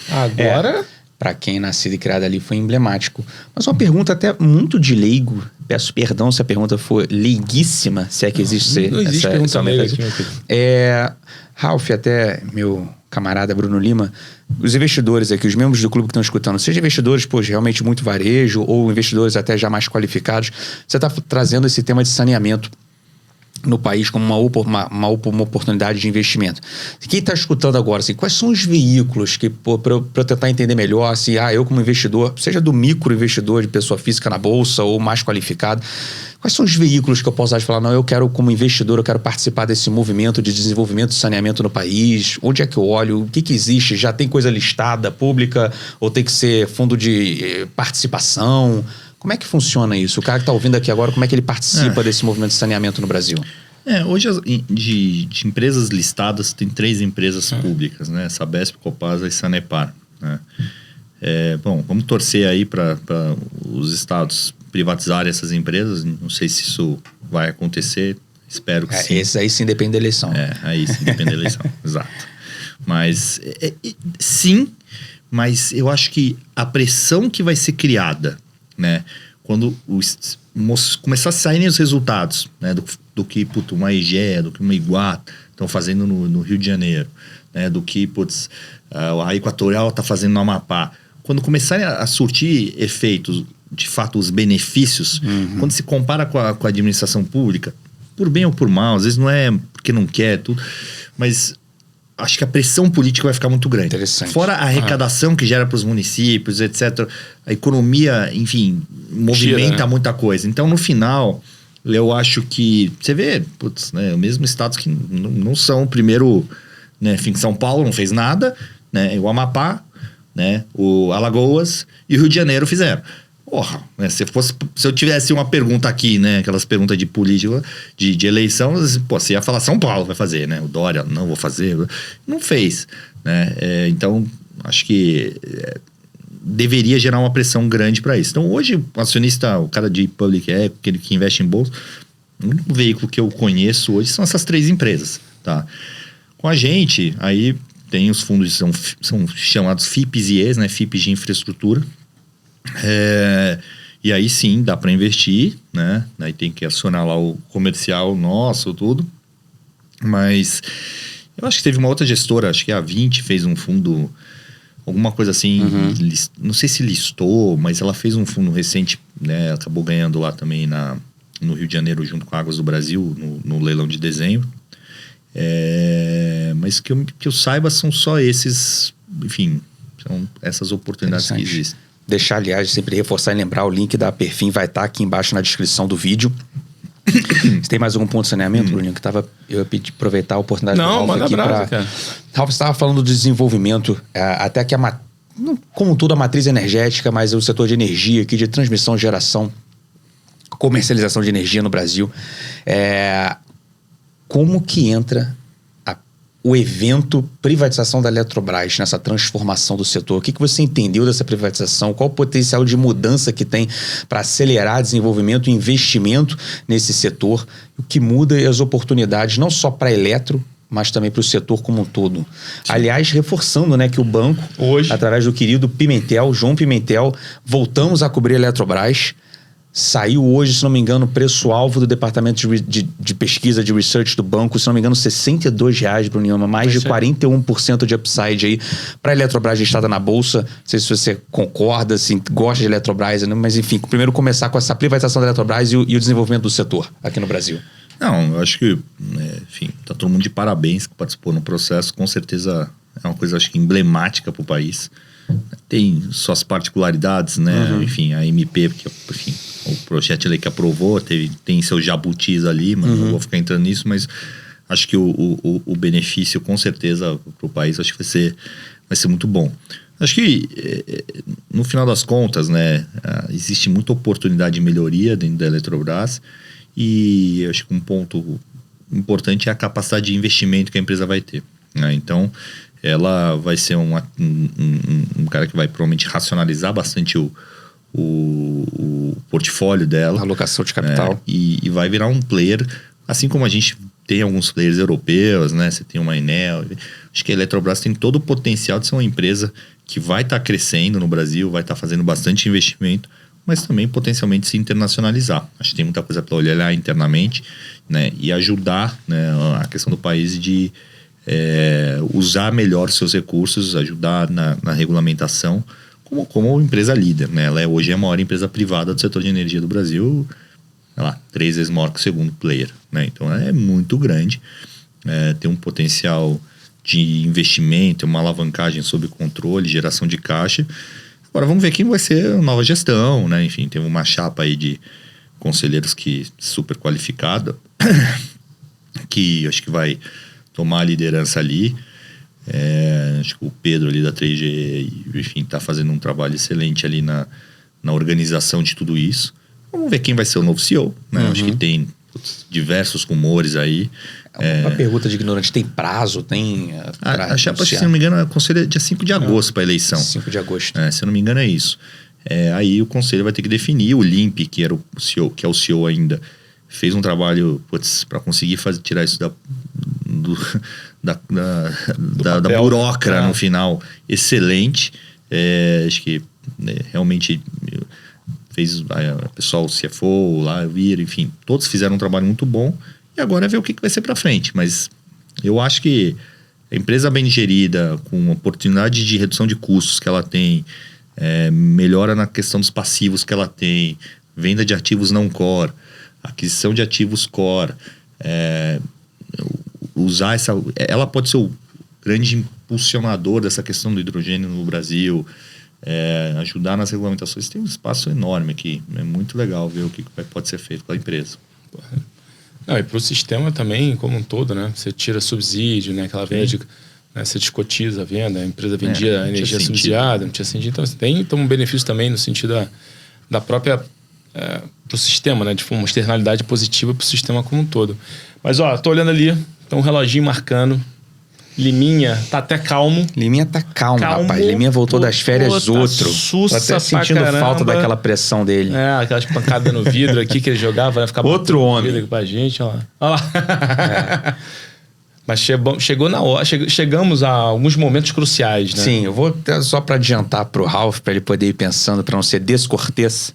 [SPEAKER 2] agora...
[SPEAKER 1] Para quem nascido e criado ali foi emblemático. Mas uma pergunta até muito de leigo. Peço perdão se a pergunta for leiguíssima, se é que existe.
[SPEAKER 2] Não existe pergunta leiga aqui, meu filho.
[SPEAKER 1] Ralf, até meu camarada Bruno Lima, os investidores aqui, os membros do clube que estão escutando, seja investidores, realmente muito varejo, ou investidores até já mais qualificados, você está trazendo esse tema de saneamento no país como uma oportunidade de investimento. Quem está escutando agora, assim, quais são os veículos que, para eu tentar entender melhor, assim, eu como investidor, seja do microinvestidor de pessoa física na bolsa ou mais qualificado, quais são os veículos que eu posso usar de falar, não, eu quero como investidor, eu quero participar desse movimento de desenvolvimento de saneamento no país, onde é que eu olho, o que existe, já tem coisa listada, pública, ou tem que ser fundo de participação? Como é que funciona isso? O cara que está ouvindo aqui agora, como é que ele participa desse movimento de saneamento no Brasil?
[SPEAKER 3] Hoje, de empresas listadas, tem 3 empresas públicas, né? Sabesp, Copasa e Sanepar, né? Bom, vamos torcer aí para os estados privatizarem essas empresas. Não sei se isso vai acontecer. Espero que sim.
[SPEAKER 1] Esse aí sim depende da eleição.
[SPEAKER 3] Aí sim depende da eleição. Exato. Mas sim, mas eu acho que a pressão que vai ser criada, né, quando começar a saírem os resultados, né, do que uma EGE, do que uma Iguá estão fazendo no Rio de Janeiro, né, do que a Equatorial está fazendo no Amapá. Quando começarem a surtir efeitos, de fato, os benefícios, quando se compara com a administração pública, por bem ou por mal, às vezes não é porque não quer tudo, mas acho que a pressão política vai ficar muito grande.
[SPEAKER 1] Interessante.
[SPEAKER 3] Fora a arrecadação que gera para os municípios, etc. A economia, enfim, movimenta muita coisa. Então, no final, eu acho que... Você vê, né, mesmo estados que não são o primeiro... Né, enfim, São Paulo não fez nada, né, o Amapá, né, o Alagoas e o Rio de Janeiro fizeram. Porra, né, se eu tivesse uma pergunta aqui, né, aquelas perguntas de política, de eleição, você ia falar São Paulo vai fazer, né? O Dória, não vou fazer. Não fez, né? Então, acho que deveria gerar uma pressão grande para isso. Então, hoje, o acionista, o cara de public equity, aquele que investe em bolsa, o único veículo que eu conheço hoje são essas 3 empresas, tá? Com a gente, aí tem os fundos, são chamados FIPs e ES, né? FIPs de infraestrutura. E aí sim, dá para investir, né? Aí tem que acionar lá o comercial nosso, tudo. Mas eu acho que teve uma outra gestora, acho que a 20 fez um fundo, alguma coisa assim, não sei se listou, mas ela fez um fundo recente, né? Acabou ganhando lá também no Rio de Janeiro, junto com a Águas do Brasil, no leilão de dezembro. Mas que eu saiba, são só esses, enfim, são essas oportunidades que existem.
[SPEAKER 1] Deixar, aliás, sempre reforçar e lembrar, o link da Perfin vai estar aqui embaixo na descrição do vídeo. Você tem mais algum ponto de saneamento, Bruninho? Eu ia pedir, aproveitar a oportunidade do Ralf aqui para... Ralf, você estava falando do desenvolvimento, até que como tudo, a matriz energética, mas o setor de energia aqui, de transmissão, geração, comercialização de energia no Brasil. Como que entra o evento privatização da Eletrobras nessa transformação do setor? O que você entendeu dessa privatização? Qual o potencial de mudança que tem para acelerar desenvolvimento e investimento nesse setor? O que muda e as oportunidades não só para a Eletro, mas também para o setor como um todo. Sim. Aliás, reforçando, né, que o banco, hoje, através do querido Pimentel, João Pimentel, voltamos a cobrir a Eletrobras. Saiu hoje, se não me engano, o preço-alvo do departamento de pesquisa, de research do banco, se não me engano, R$62, Bruninho, mais de 41% de upside aí para a Eletrobras listada na Bolsa. Não sei se você concorda, se gosta de Eletrobras, né? Mas enfim, primeiro começar com essa privatização da Eletrobras e o desenvolvimento do setor aqui no Brasil.
[SPEAKER 3] Não, eu acho que, enfim, tá todo mundo de parabéns que participou no processo. Com certeza é uma coisa, acho que, emblemática para o país. Tem suas particularidades, né? Enfim, a MP, porque, enfim, o projeto de lei que aprovou tem seus jabutis ali, mas não vou ficar entrando nisso, mas acho que o benefício, com certeza, para o país, acho que vai ser muito bom. Acho que, no final das contas, né, existe muita oportunidade de melhoria dentro da Eletrobras, e acho que um ponto importante é a capacidade de investimento que a empresa vai ter, né? Então, ela vai ser um cara que vai provavelmente racionalizar bastante o portfólio dela.
[SPEAKER 1] A alocação de capital.
[SPEAKER 3] E vai virar um player, assim como a gente tem alguns players europeus, né? Você tem uma Enel. Acho que a Eletrobras tem todo o potencial de ser uma empresa que vai estar crescendo no Brasil, vai estar fazendo bastante investimento, mas também potencialmente se internacionalizar. Acho que tem muita coisa para olhar internamente, né? E ajudar, né, a questão do país de usar melhor seus recursos, ajudar na regulamentação como empresa líder, né? Ela hoje é a maior empresa privada do setor de energia do Brasil, sei lá, 3 vezes maior que o segundo player, né? Então ela é muito grande, tem um potencial de investimento, uma alavancagem sob controle, geração de caixa. Agora vamos ver quem vai ser a nova gestão, né? Enfim, tem uma chapa aí de conselheiros que super qualificada, que acho que vai tomar a liderança ali. Acho que o Pedro ali da 3G, enfim, está fazendo um trabalho excelente ali na organização de tudo isso. Vamos ver quem vai ser o novo CEO, né? Acho que tem diversos rumores aí.
[SPEAKER 1] Uma pergunta de ignorante, tem prazo? Tem...
[SPEAKER 3] A chapa, se não me engano, o conselho é dia 5 de agosto para a eleição.
[SPEAKER 1] 5 de agosto.
[SPEAKER 3] Se eu não me engano é isso. Aí o conselho vai ter que definir. O Limp, que era o CEO, que é o CEO ainda, fez um trabalho para conseguir tirar isso da burocra no final. Excelente. Acho que realmente fez o pessoal, o CFO lá, Vira, enfim, todos fizeram um trabalho muito bom. E agora é ver o que vai ser para frente. Mas eu acho que a empresa bem gerida, com oportunidade de redução de custos que ela tem, melhora na questão dos passivos que ela tem, venda de ativos não core, aquisição de ativos core, usar ela pode ser o grande impulsionador dessa questão do hidrogênio no Brasil, ajudar nas regulamentações. Tem um espaço enorme aqui. É muito legal ver o que pode ser feito com a empresa.
[SPEAKER 2] Não, e para o sistema também, como um todo, né? Você tira subsídio, né? Aquela venda, né? Você descotiza a venda, a empresa vendia energia subsidiada, não tinha sentido. Então, você tem um benefício também no sentido da própria... para o sistema, né? De uma externalidade positiva para o sistema como um todo. Mas, tô olhando ali, tá um reloginho marcando. Liminha tá até calmo.
[SPEAKER 1] Liminha tá calmo, rapaz. Liminha voltou das férias outro.
[SPEAKER 2] Sussa,
[SPEAKER 1] tô até sentindo falta daquela pressão dele.
[SPEAKER 2] Aquelas pancadas no vidro aqui que ele jogava, vai ficar
[SPEAKER 1] outro homem
[SPEAKER 2] aqui pra gente, ó lá. Mas chegou na hora, chegamos a alguns momentos cruciais, né?
[SPEAKER 1] Sim, eu vou só para adiantar pro Ralph, para ele poder ir pensando, para não ser descortês.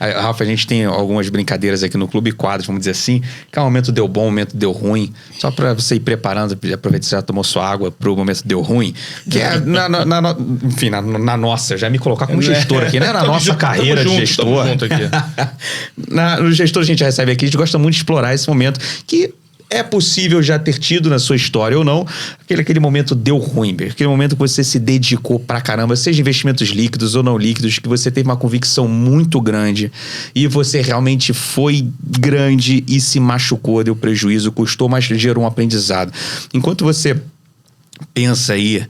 [SPEAKER 1] Rafa, a gente tem algumas brincadeiras aqui no Clube Quadros, vamos dizer assim, que o momento deu bom, o momento deu ruim, só para você ir preparando, aproveita que você já tomou sua água pro momento deu ruim, que enfim, na nossa, já me colocar como gestor aqui, né? Na nossa carreira de gestor. No gestor a gente recebe aqui, a gente gosta muito de explorar esse momento que é possível já ter tido na sua história ou não, aquele momento deu ruim, aquele momento que você se dedicou pra caramba, seja investimentos líquidos ou não líquidos, que você teve uma convicção muito grande e você realmente foi grande e se machucou, deu prejuízo, custou, mas gerou um aprendizado. Enquanto você pensa aí,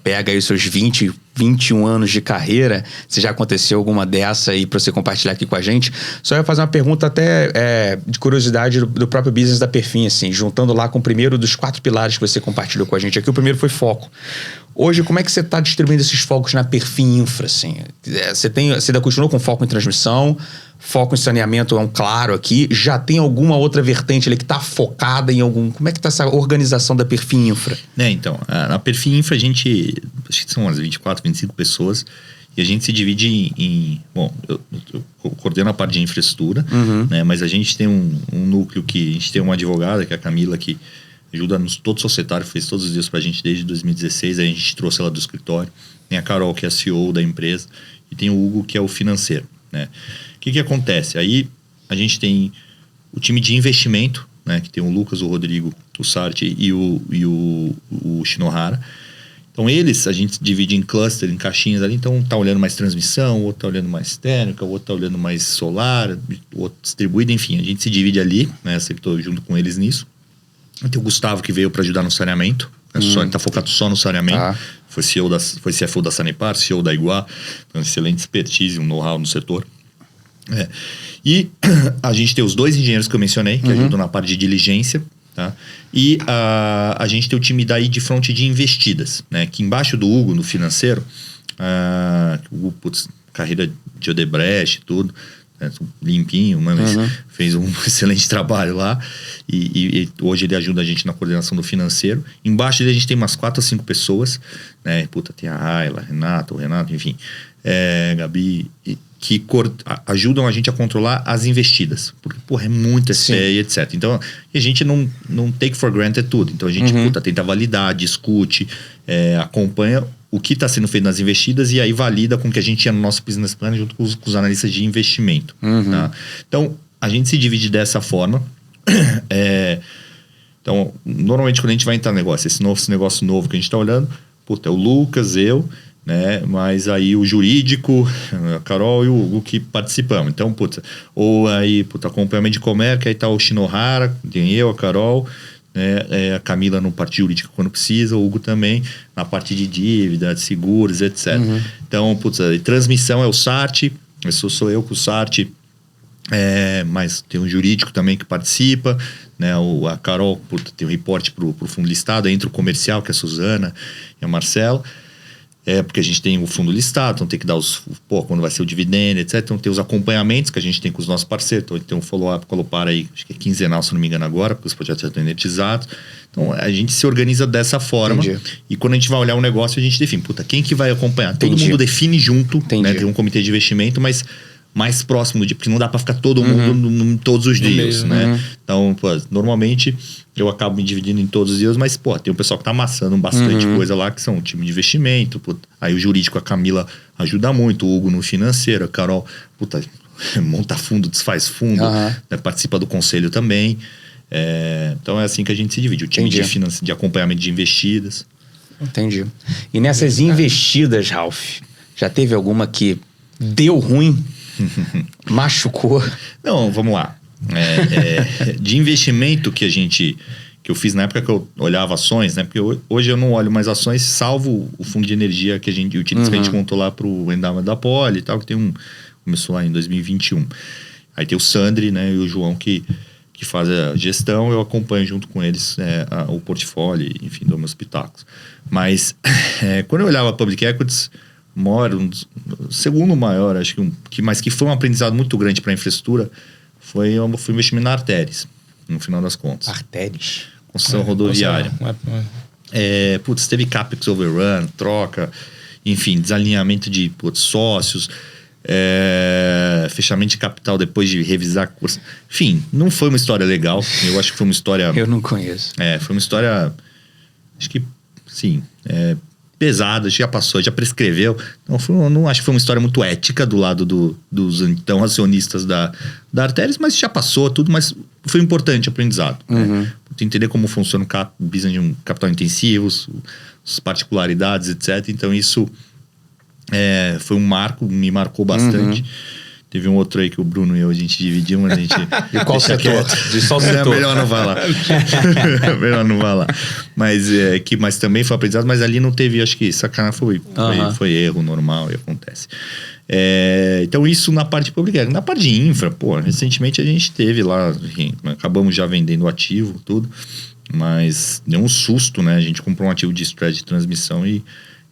[SPEAKER 1] pega aí os seus 21 anos de carreira, se já aconteceu alguma dessa aí para você compartilhar aqui com a gente, só ia fazer uma pergunta até de curiosidade do próprio business da Perfin, assim, juntando lá com o primeiro dos 4 pilares que você compartilhou com a gente aqui. O primeiro foi foco. Hoje, como é que você está distribuindo esses focos na Perfin Infra, assim? Você ainda continuou com foco em transmissão, foco em saneamento é um claro aqui, já tem alguma outra vertente ali que está focada em algum... Como é que está essa organização da Perfin Infra?
[SPEAKER 3] Então, na Perfin Infra a gente, acho que são umas 24, 25 pessoas, e a gente se divide em bom, eu coordeno a parte de infraestrutura, né, mas a gente tem um núcleo que a gente tem uma advogada, que é a Camila, que ajuda todo societário, fez todos os dias pra gente desde 2016, aí a gente trouxe ela do escritório. Tem a Carol, que é a CEO da empresa, e tem o Hugo, que é o financeiro, né? O que acontece? Aí a gente tem o time de investimento, né, que tem o Lucas, o Rodrigo, o Sarti e o Shinohara. Então a gente divide em cluster, em caixinhas ali. Então tá olhando mais transmissão, o outro tá olhando mais térmica, o outro tá olhando mais solar, o outro distribuído, enfim, a gente se divide ali, né? Sempre tô junto com eles nisso. Tem o Gustavo, que veio para ajudar no saneamento, ele tá focado só no saneamento. Foi CFO da Sanepar, CEO da Iguá, uma excelente expertise, um know-how no setor. E a gente tem os 2 engenheiros que eu mencionei, que ajudam na parte de diligência, tá? E a gente tem o time daí de front de investidas, né? Que embaixo do Hugo, no financeiro, o Hugo, carreira de Odebrecht e tudo, limpinho, mas fez um excelente trabalho lá, e hoje ele ajuda a gente na coordenação do financeiro. Embaixo dele a gente tem umas 4 ou 5 pessoas, né? Tem a Ayla, o Renato, enfim, Gabi, que ajudam a gente a controlar as investidas, porque é muita SPE e etc. Então a gente não take for granted tudo, então a gente tenta validar, discute, acompanha o que está sendo feito nas investidas e aí valida com o que a gente tinha no nosso business plan junto com os analistas de investimento. Tá? Então, a gente se divide dessa forma. Então, normalmente quando a gente vai entrar no negócio, esse negócio novo que a gente está olhando, é o Lucas, eu, né? Mas aí o jurídico, a Carol e o Hugo que participamos. Então, ou aí, acompanhamento de comércio, aí tá o Shinohara, tem eu, a Carol, a Camila no parte jurídica quando precisa, o Hugo também na parte de dívida, de seguros, etc. Então, transmissão é o Sarti, sou eu com o Sarti, Mas tem um jurídico também que participa, né? A Carol tem um reporte pro fundo listado, entra o comercial, que é a Suzana e a Marcela. Porque a gente tem o fundo listado, então tem que dar quando vai ser o dividendo, etc. Então tem os acompanhamentos que a gente tem com os nossos parceiros. Então tem um follow-up com a Lopar aí, acho que é quinzenal, se não me engano agora, porque os projetos já estão enertizados. Então a gente se organiza dessa forma. Entendi. E quando a gente vai olhar um negócio, a gente define, quem que vai acompanhar? Entendi. Todo mundo define junto, né? Tem um comitê de investimento, mas mais próximo porque não dá para ficar todo mundo todos os dias, né? Então, normalmente eu acabo me dividindo em todos os dias, mas, tem um pessoal que tá amassando bastante coisa lá, que são o time de investimento, aí o jurídico, a Camila ajuda muito, o Hugo no financeiro, a Carol, monta fundo, desfaz fundo, né, participa do conselho também. Então é assim que a gente se divide, o time de acompanhamento de investidas.
[SPEAKER 1] Entendi. E nessas investidas, Ralph, já teve alguma que deu ruim? Machucou?
[SPEAKER 3] Não, vamos lá. De investimento que eu fiz na época que eu olhava ações, né? Porque hoje eu não olho mais ações, salvo o fundo de energia que a gente utiliza, que a gente contou lá pro endowment da Poli e tal, que começou lá em 2021. Aí tem o Sandri, né? E o João que faz a gestão, eu acompanho junto com eles o portfólio, enfim, dou meus pitacos. Mas quando eu olhava Public Equities, o segundo maior, acho mas que foi um aprendizado muito grande para a infraestrutura, foi o investimento na Artéries, no final das contas.
[SPEAKER 1] Artéries?
[SPEAKER 3] Construção rodoviária. Teve CAPEX overrun, troca, enfim, desalinhamento de sócios, fechamento de capital depois de revisar a curso. Enfim, não foi uma história legal. Eu acho que foi uma história...
[SPEAKER 1] Eu não conheço.
[SPEAKER 3] Foi uma história, acho que, sim, pesada, já passou, já prescreveu. Não acho que foi uma história muito ética do lado dos então acionistas da Artéries, mas já passou tudo, mas foi importante aprendizado. Né? Entender como funciona o business de um capital intensivo, as particularidades, etc. Então isso foi um marco, me marcou bastante. Teve um outro aí que o Bruno e eu, a gente dividiu, mas a gente...
[SPEAKER 1] De qual setor? De só setor.
[SPEAKER 3] Melhor não vai lá. Melhor não vai lá. Mas também foi aprendizado, mas ali não teve, acho que sacanagem, foi erro normal e acontece. Então isso na parte pública. Na parte de infra, recentemente a gente teve lá, enfim, acabamos já vendendo o ativo, tudo, mas deu um susto, né? A gente comprou um ativo de spread de transmissão e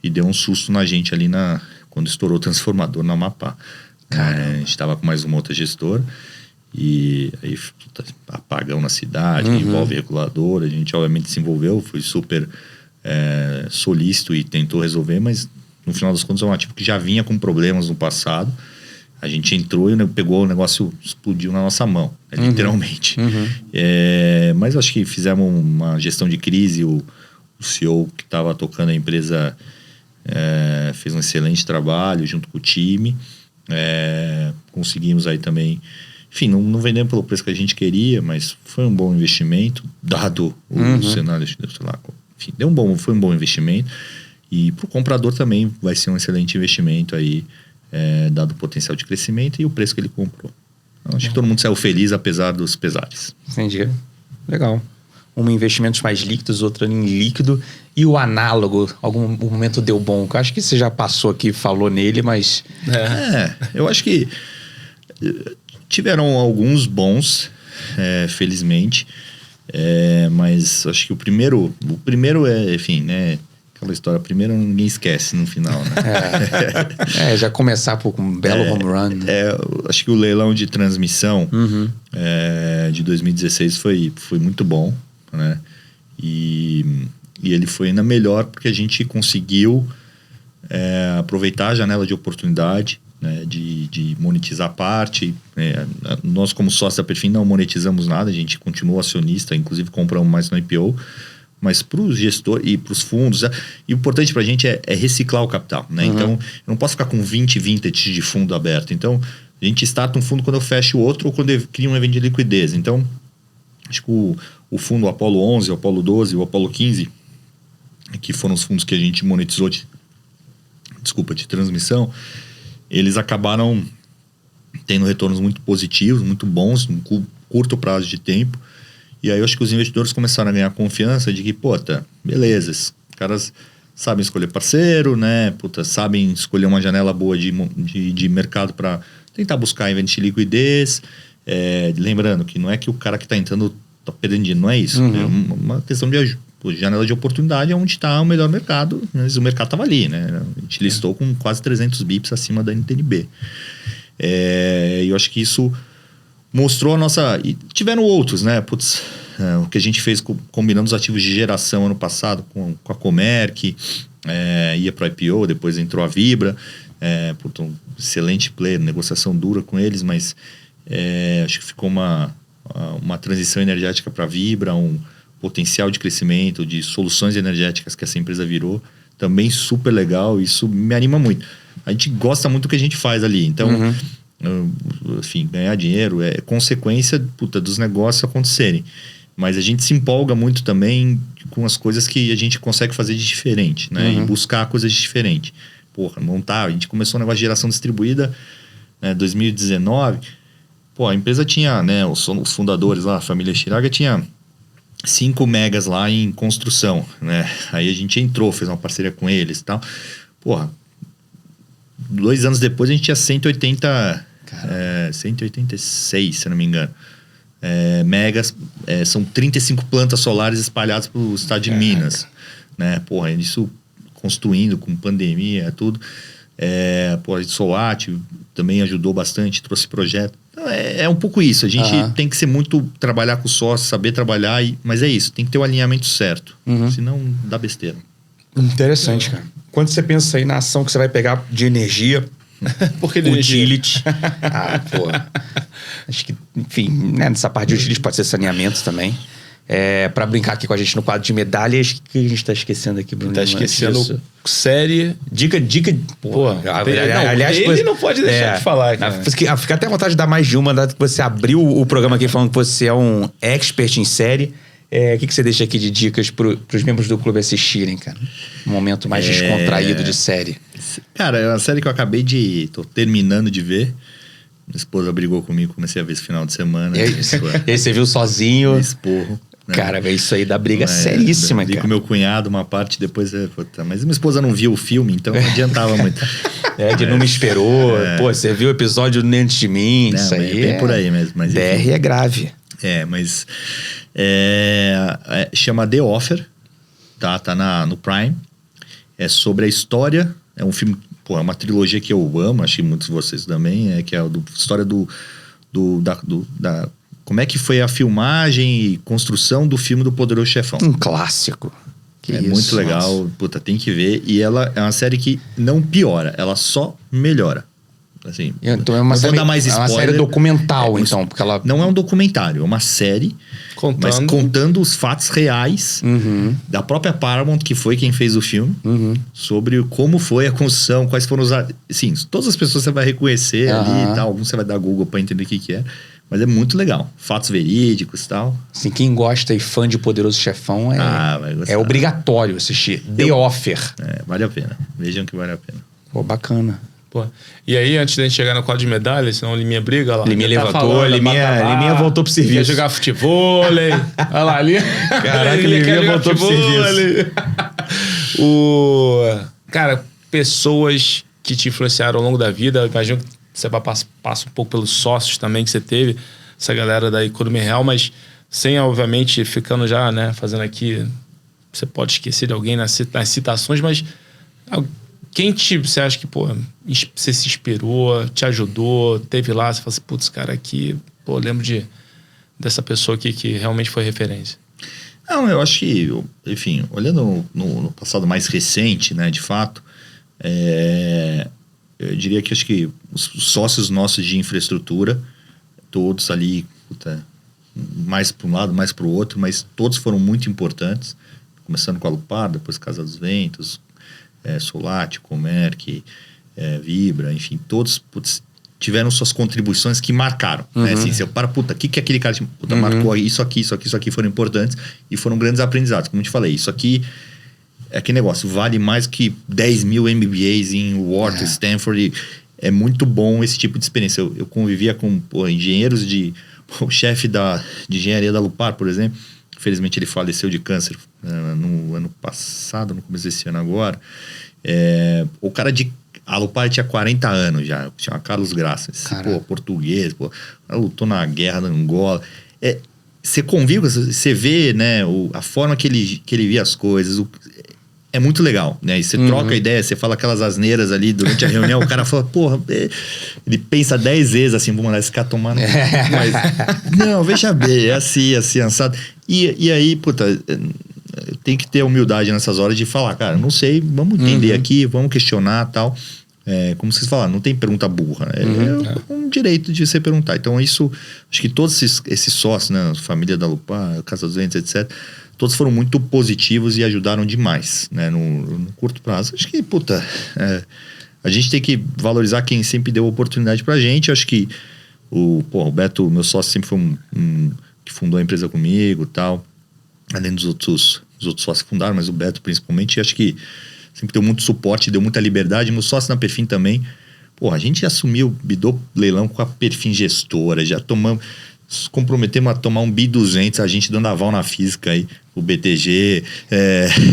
[SPEAKER 3] deu um susto na gente ali quando estourou o transformador na Amapá. A gente estava com mais uma outra gestora e aí apagão na cidade, envolve regulador, a gente obviamente se envolveu, foi super solícito e tentou resolver, mas no final das contas é um ativo que já vinha com problemas no passado. A gente entrou e pegou o negócio, explodiu na nossa mão, literalmente. Mas acho que fizemos uma gestão de crise, o CEO que estava tocando a empresa fez um excelente trabalho junto com o time. Conseguimos aí também, enfim, não vendemos pelo preço que a gente queria, mas foi um bom investimento, dado o cenário, sei lá, enfim, foi um bom investimento, e para o comprador também vai ser um excelente investimento aí, dado o potencial de crescimento e o preço que ele comprou. Então, acho que todo mundo saiu feliz apesar dos pesares.
[SPEAKER 1] Entendi. Legal. Um em investimentos mais líquidos, outro em líquido. E o análogo, algum momento deu bom? Eu acho que você já passou aqui e falou nele, mas...
[SPEAKER 3] Eu acho que tiveram alguns bons, felizmente. Mas acho que o primeiro enfim, né? Aquela história, primeiro ninguém esquece no final, né?
[SPEAKER 1] Já começar por um belo home run.
[SPEAKER 3] Acho que o leilão de transmissão de 2016 foi muito bom, né? E ele foi ainda melhor porque a gente conseguiu aproveitar a janela de oportunidade, né, de monetizar a parte. Nós, como sócio da Perfin, não monetizamos nada, a gente continuou acionista, inclusive compramos mais no IPO, mas para o gestor e para os fundos, e o importante para a gente é reciclar o capital, né? Então, eu não posso ficar com 20 vintage de fundo aberto. Então, a gente starta um fundo quando eu fecho o outro ou quando eu crio um evento de liquidez. Então, acho que o fundo Apollo 11, o Apollo 12 e o Apollo 15, que foram os fundos que a gente monetizou de transmissão, eles acabaram tendo retornos muito positivos, muito bons, num curto prazo de tempo. E aí eu acho que os investidores começaram a ganhar confiança de que, beleza, esses caras sabem escolher parceiro, né? Sabem escolher uma janela boa de mercado para tentar buscar investir liquidez, lembrando que não é que o cara que está entrando está perdendo dinheiro, não é isso. É uma questão de janela de oportunidade onde está o melhor mercado, mas o mercado estava ali, né? A gente listou com quase 300 bips acima da NTNB. E eu acho que isso mostrou a nossa... E tiveram outros, né? O que a gente fez combinando os ativos de geração ano passado com a Comerc, ia para o IPO, depois entrou a Vibra, um excelente player, negociação dura com eles, mas acho que ficou uma transição energética para a Vibra, um potencial de crescimento, de soluções energéticas que essa empresa virou, também super legal, isso me anima muito. A gente gosta muito do que a gente faz ali, então, enfim, ganhar dinheiro é consequência dos negócios acontecerem, mas a gente se empolga muito também com as coisas que a gente consegue fazer de diferente, né? E buscar coisas diferentes. A gente começou um negócio de geração distribuída em 2019, a empresa tinha, né, os fundadores lá, a família Chiraga tinha 5 megas lá em construção, né? Aí a gente entrou, fez uma parceria com eles e tal. 2 anos depois a gente tinha 186, se não me engano. Megas, são 35 plantas solares espalhadas pelo estado de Minas, né? Isso construindo com pandemia, tudo. A Solat também ajudou bastante, trouxe projeto. Então, é um pouco isso. A gente tem que ser muito, trabalhar com o sócio, saber trabalhar, mas é isso, tem que ter o alinhamento certo. Senão dá besteira.
[SPEAKER 1] Interessante, cara. Quando você pensa aí na ação que você vai pegar de energia,
[SPEAKER 2] por que de
[SPEAKER 1] utility? Acho que, enfim, né, nessa parte de utility pode ser saneamento também. Pra brincar aqui com a gente no quadro de medalhas, que a gente tá esquecendo aqui, Bruno?
[SPEAKER 2] Tá esquecendo série.
[SPEAKER 1] Dica.
[SPEAKER 2] Aliás, ele não pode deixar de falar, cara.
[SPEAKER 1] Fica até à vontade de dar mais de uma, dado que você abriu o programa aqui falando que você é um expert em série. O que você deixa aqui de dicas pros membros do clube assistirem, cara? Um momento mais descontraído de série.
[SPEAKER 3] Cara, é uma série que eu tô terminando de ver. Minha esposa brigou comigo, comecei a ver esse final de semana.
[SPEAKER 1] E aí você viu sozinho?
[SPEAKER 3] Esporro. Né?
[SPEAKER 1] Cara, isso aí dá briga seríssima, cara.
[SPEAKER 3] Vi com meu cunhado uma parte, depois... Mas minha esposa não viu o filme, então não adiantava muito.
[SPEAKER 1] Não me esperou. Você viu o episódio antes de mim,
[SPEAKER 3] não,
[SPEAKER 1] isso aí
[SPEAKER 3] bem por aí mesmo. Mas,
[SPEAKER 1] DR é grave.
[SPEAKER 3] Mas... chama The Offer, tá no Prime. É sobre a história, é um filme, é uma trilogia que eu amo, acho que muitos de vocês também, que é a história da como é que foi a filmagem e construção do filme do Poderoso Chefão.
[SPEAKER 1] Um clássico.
[SPEAKER 3] Muito legal, tem que ver. E ela é uma série que não piora, ela só melhora. Assim,
[SPEAKER 1] então é uma série documental, então, porque ela...
[SPEAKER 3] Não é um documentário, é uma série, mas contando os fatos reais da própria Paramount, que foi quem fez o filme, sobre como foi a construção, quais foram os... Sim, todas as pessoas você vai reconhecer ali e tal, alguns você vai dar Google para entender o que é, mas é muito legal. Fatos verídicos e tal.
[SPEAKER 1] Assim, quem gosta e fã de Poderoso Chefão é obrigatório assistir. The Offer.
[SPEAKER 3] Vale a pena. Vejam que vale a pena.
[SPEAKER 1] Bacana.
[SPEAKER 2] E aí, antes da gente chegar no quadro de medalhas, senão o Liminha briga lá.
[SPEAKER 1] Liminha levantou, Liminha voltou pro serviço.
[SPEAKER 2] Quer jogar futebol, olha lá ali.
[SPEAKER 1] Caraca, Liminha voltou pro serviço.
[SPEAKER 2] Cara, pessoas que te influenciaram ao longo da vida, eu imagino que você passa um pouco pelos sócios também que você teve, essa galera da economia real, mas sem, obviamente, ficando já, né, fazendo aqui... Você pode esquecer de alguém nas citações, mas... Quem você acha que, você se inspirou, te ajudou, teve lá, você fala assim, putz, cara, aqui, lembro dessa pessoa aqui que realmente foi referência.
[SPEAKER 3] Não, eu acho que, enfim, olhando no passado mais recente, né, de fato, eu diria que acho que os sócios nossos de infraestrutura, todos ali, mais para um lado, mais para o outro, mas todos foram muito importantes, começando com a Lupar, depois Casa dos Ventos, Solat, Comerc, Vibra, enfim, todos tiveram suas contribuições que marcaram. Né? Assim, se eu o que aquele cara marcou, isso aqui foram importantes e foram grandes aprendizados. Como eu te falei, isso aqui é aquele negócio, vale mais que 10 mil MBAs em Wharton, Stanford. É muito bom esse tipo de experiência. Eu convivia com engenheiros o chefe de engenharia da Lupar, por exemplo, infelizmente ele faleceu de câncer no ano passado, no começo desse ano agora. O cara A Alupar tinha 40 anos já. Tinha Carlos Graça. Pô, português, pô. Ela lutou na guerra da Angola. Você convive, você vê, né, a forma que ele via as coisas. É muito legal, né? E você troca a ideia, você fala aquelas asneiras ali durante a reunião, o cara fala, porra, ele pensa 10 vezes assim, vou mandar esse cara tomar no... Mas, não, veja bem, é assim, assado. E aí, puta, tem que ter humildade nessas horas de falar, cara, não sei, vamos entender aqui, vamos questionar e tal. Como vocês falaram, não tem pergunta burra. É um direito de você perguntar. Então, isso, acho que todos esses sócios, né? Família da Alupar, Casa dos Ventos, etc., todos foram muito positivos e ajudaram demais, né? No curto prazo. Acho que, puta, a gente tem que valorizar quem sempre deu oportunidade pra gente. Acho que o Beto, meu sócio, sempre foi um que fundou a empresa comigo e tal. Além dos outros sócios que fundaram, mas o Beto principalmente. Acho que sempre deu muito suporte, deu muita liberdade. Meu sócio na Perfin também. A gente assumiu, bidou leilão com a Perfin gestora, já comprometemos a tomar um B200, a gente dando aval na física aí, o BTG.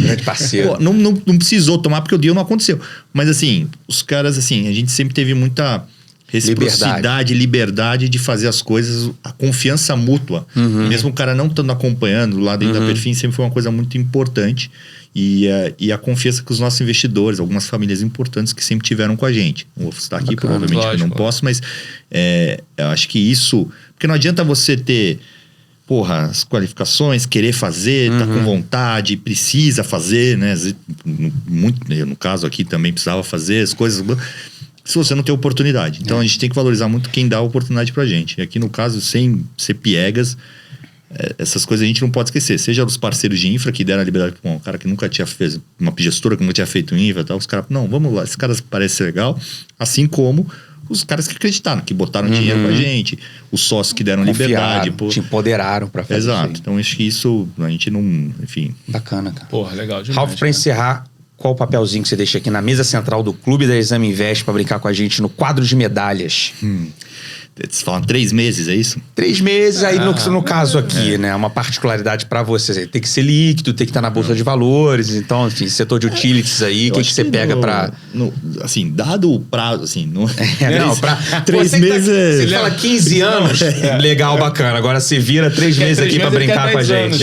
[SPEAKER 1] Grande parceiro.
[SPEAKER 3] Não precisou tomar porque o deal não aconteceu. Mas assim, os caras, assim, a gente sempre teve muita reciprocidade, liberdade de fazer as coisas, a confiança mútua. Mesmo o cara não estando acompanhando lá dentro da Perfin, sempre foi uma coisa muito importante. E a confiança com os nossos investidores, algumas famílias importantes que sempre tiveram com a gente. Não vou estar aqui, provavelmente, lógico, eu não posso, mas eu acho que isso... Porque não adianta você ter, as qualificações, querer fazer, tá com vontade, precisa fazer, né? No caso aqui também precisava fazer as coisas... Se você não tem oportunidade. Então a gente tem que valorizar muito quem dá a oportunidade pra gente. E aqui no caso, sem ser piegas... essas coisas a gente não pode esquecer. Seja os parceiros de infra que deram a liberdade para um cara que nunca tinha feito, uma gestora que nunca tinha feito infra e tal. Os caras, não, vamos lá, esse cara parece legal. Assim como os caras que acreditaram, que botaram dinheiro com a gente, os sócios que deram liberdade.
[SPEAKER 1] Te empoderaram para fazer
[SPEAKER 3] Exato.
[SPEAKER 1] isso.
[SPEAKER 3] Então acho que isso a gente não... Enfim.
[SPEAKER 1] Bacana, cara.
[SPEAKER 2] Legal demais.
[SPEAKER 1] Ralf, para encerrar, qual o papelzinho que você deixa aqui na mesa central do Clube da Exame Invest para brincar com a gente no quadro de medalhas?
[SPEAKER 3] Vocês falam 3 meses, é isso?
[SPEAKER 1] 3 meses, aí no caso aqui, né? Uma particularidade pra você. Tem que ser líquido, tem que estar na bolsa de valores. Então, enfim, setor de utilities aí, o que você pega pra...
[SPEAKER 3] assim, dado o prazo, assim... Não,
[SPEAKER 1] pra
[SPEAKER 3] 3 meses...
[SPEAKER 1] Você fala 15 anos, legal, bacana. Agora você vira 3 meses aqui pra brincar com a gente.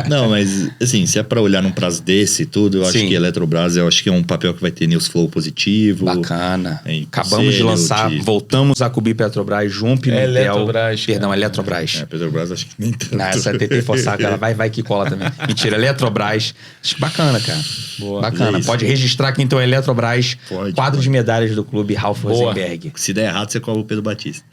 [SPEAKER 3] Não, mas, assim, se é pra olhar num prazo desse e tudo, eu acho que Eletrobras, eu acho que é um papel que vai ter news flow positivo.
[SPEAKER 1] Bacana. Acabamos de lançar, voltamos a cobrir Petrobras, Jump,
[SPEAKER 2] Eletrobras.
[SPEAKER 1] Perdão, Eletrobras.
[SPEAKER 3] Petrobras acho que nem tanto.
[SPEAKER 1] Não, essa tentei forçar, aquela vai que cola também. Mentira, Eletrobras. Acho que bacana, cara.
[SPEAKER 2] Boa.
[SPEAKER 1] Bacana. Pode registrar aqui então Eletrobras. Quadro de medalhas do clube Ralf Rosenberg.
[SPEAKER 3] Se der errado, você cobra o Pedro Batista.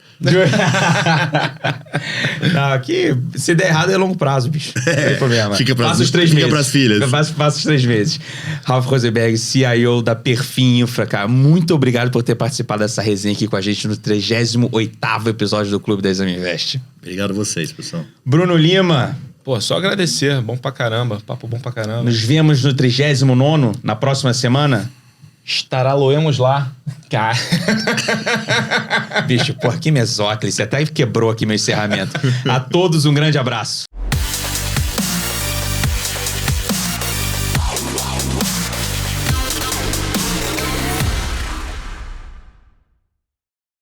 [SPEAKER 1] Não, aqui, se der errado é longo prazo, bicho. Não tem problema. Passa os 3 meses.
[SPEAKER 3] Fica pras filhas.
[SPEAKER 1] Passa os 3 meses. Ralf Rosenberg, CIO da Perfin Infra, cara. Muito obrigado por ter participado dessa resenha aqui com a gente no 38º episódio do Clube da Exame Invest.
[SPEAKER 3] Obrigado a vocês, pessoal.
[SPEAKER 1] Bruno Lima.
[SPEAKER 2] Só agradecer. Bom pra caramba. Papo bom pra caramba.
[SPEAKER 1] Nos vemos no 39º, na próxima semana.
[SPEAKER 2] Estaraloemos lá.
[SPEAKER 1] Cara. Bicho, que mesóclise. Você até quebrou aqui meu encerramento. A todos um grande abraço.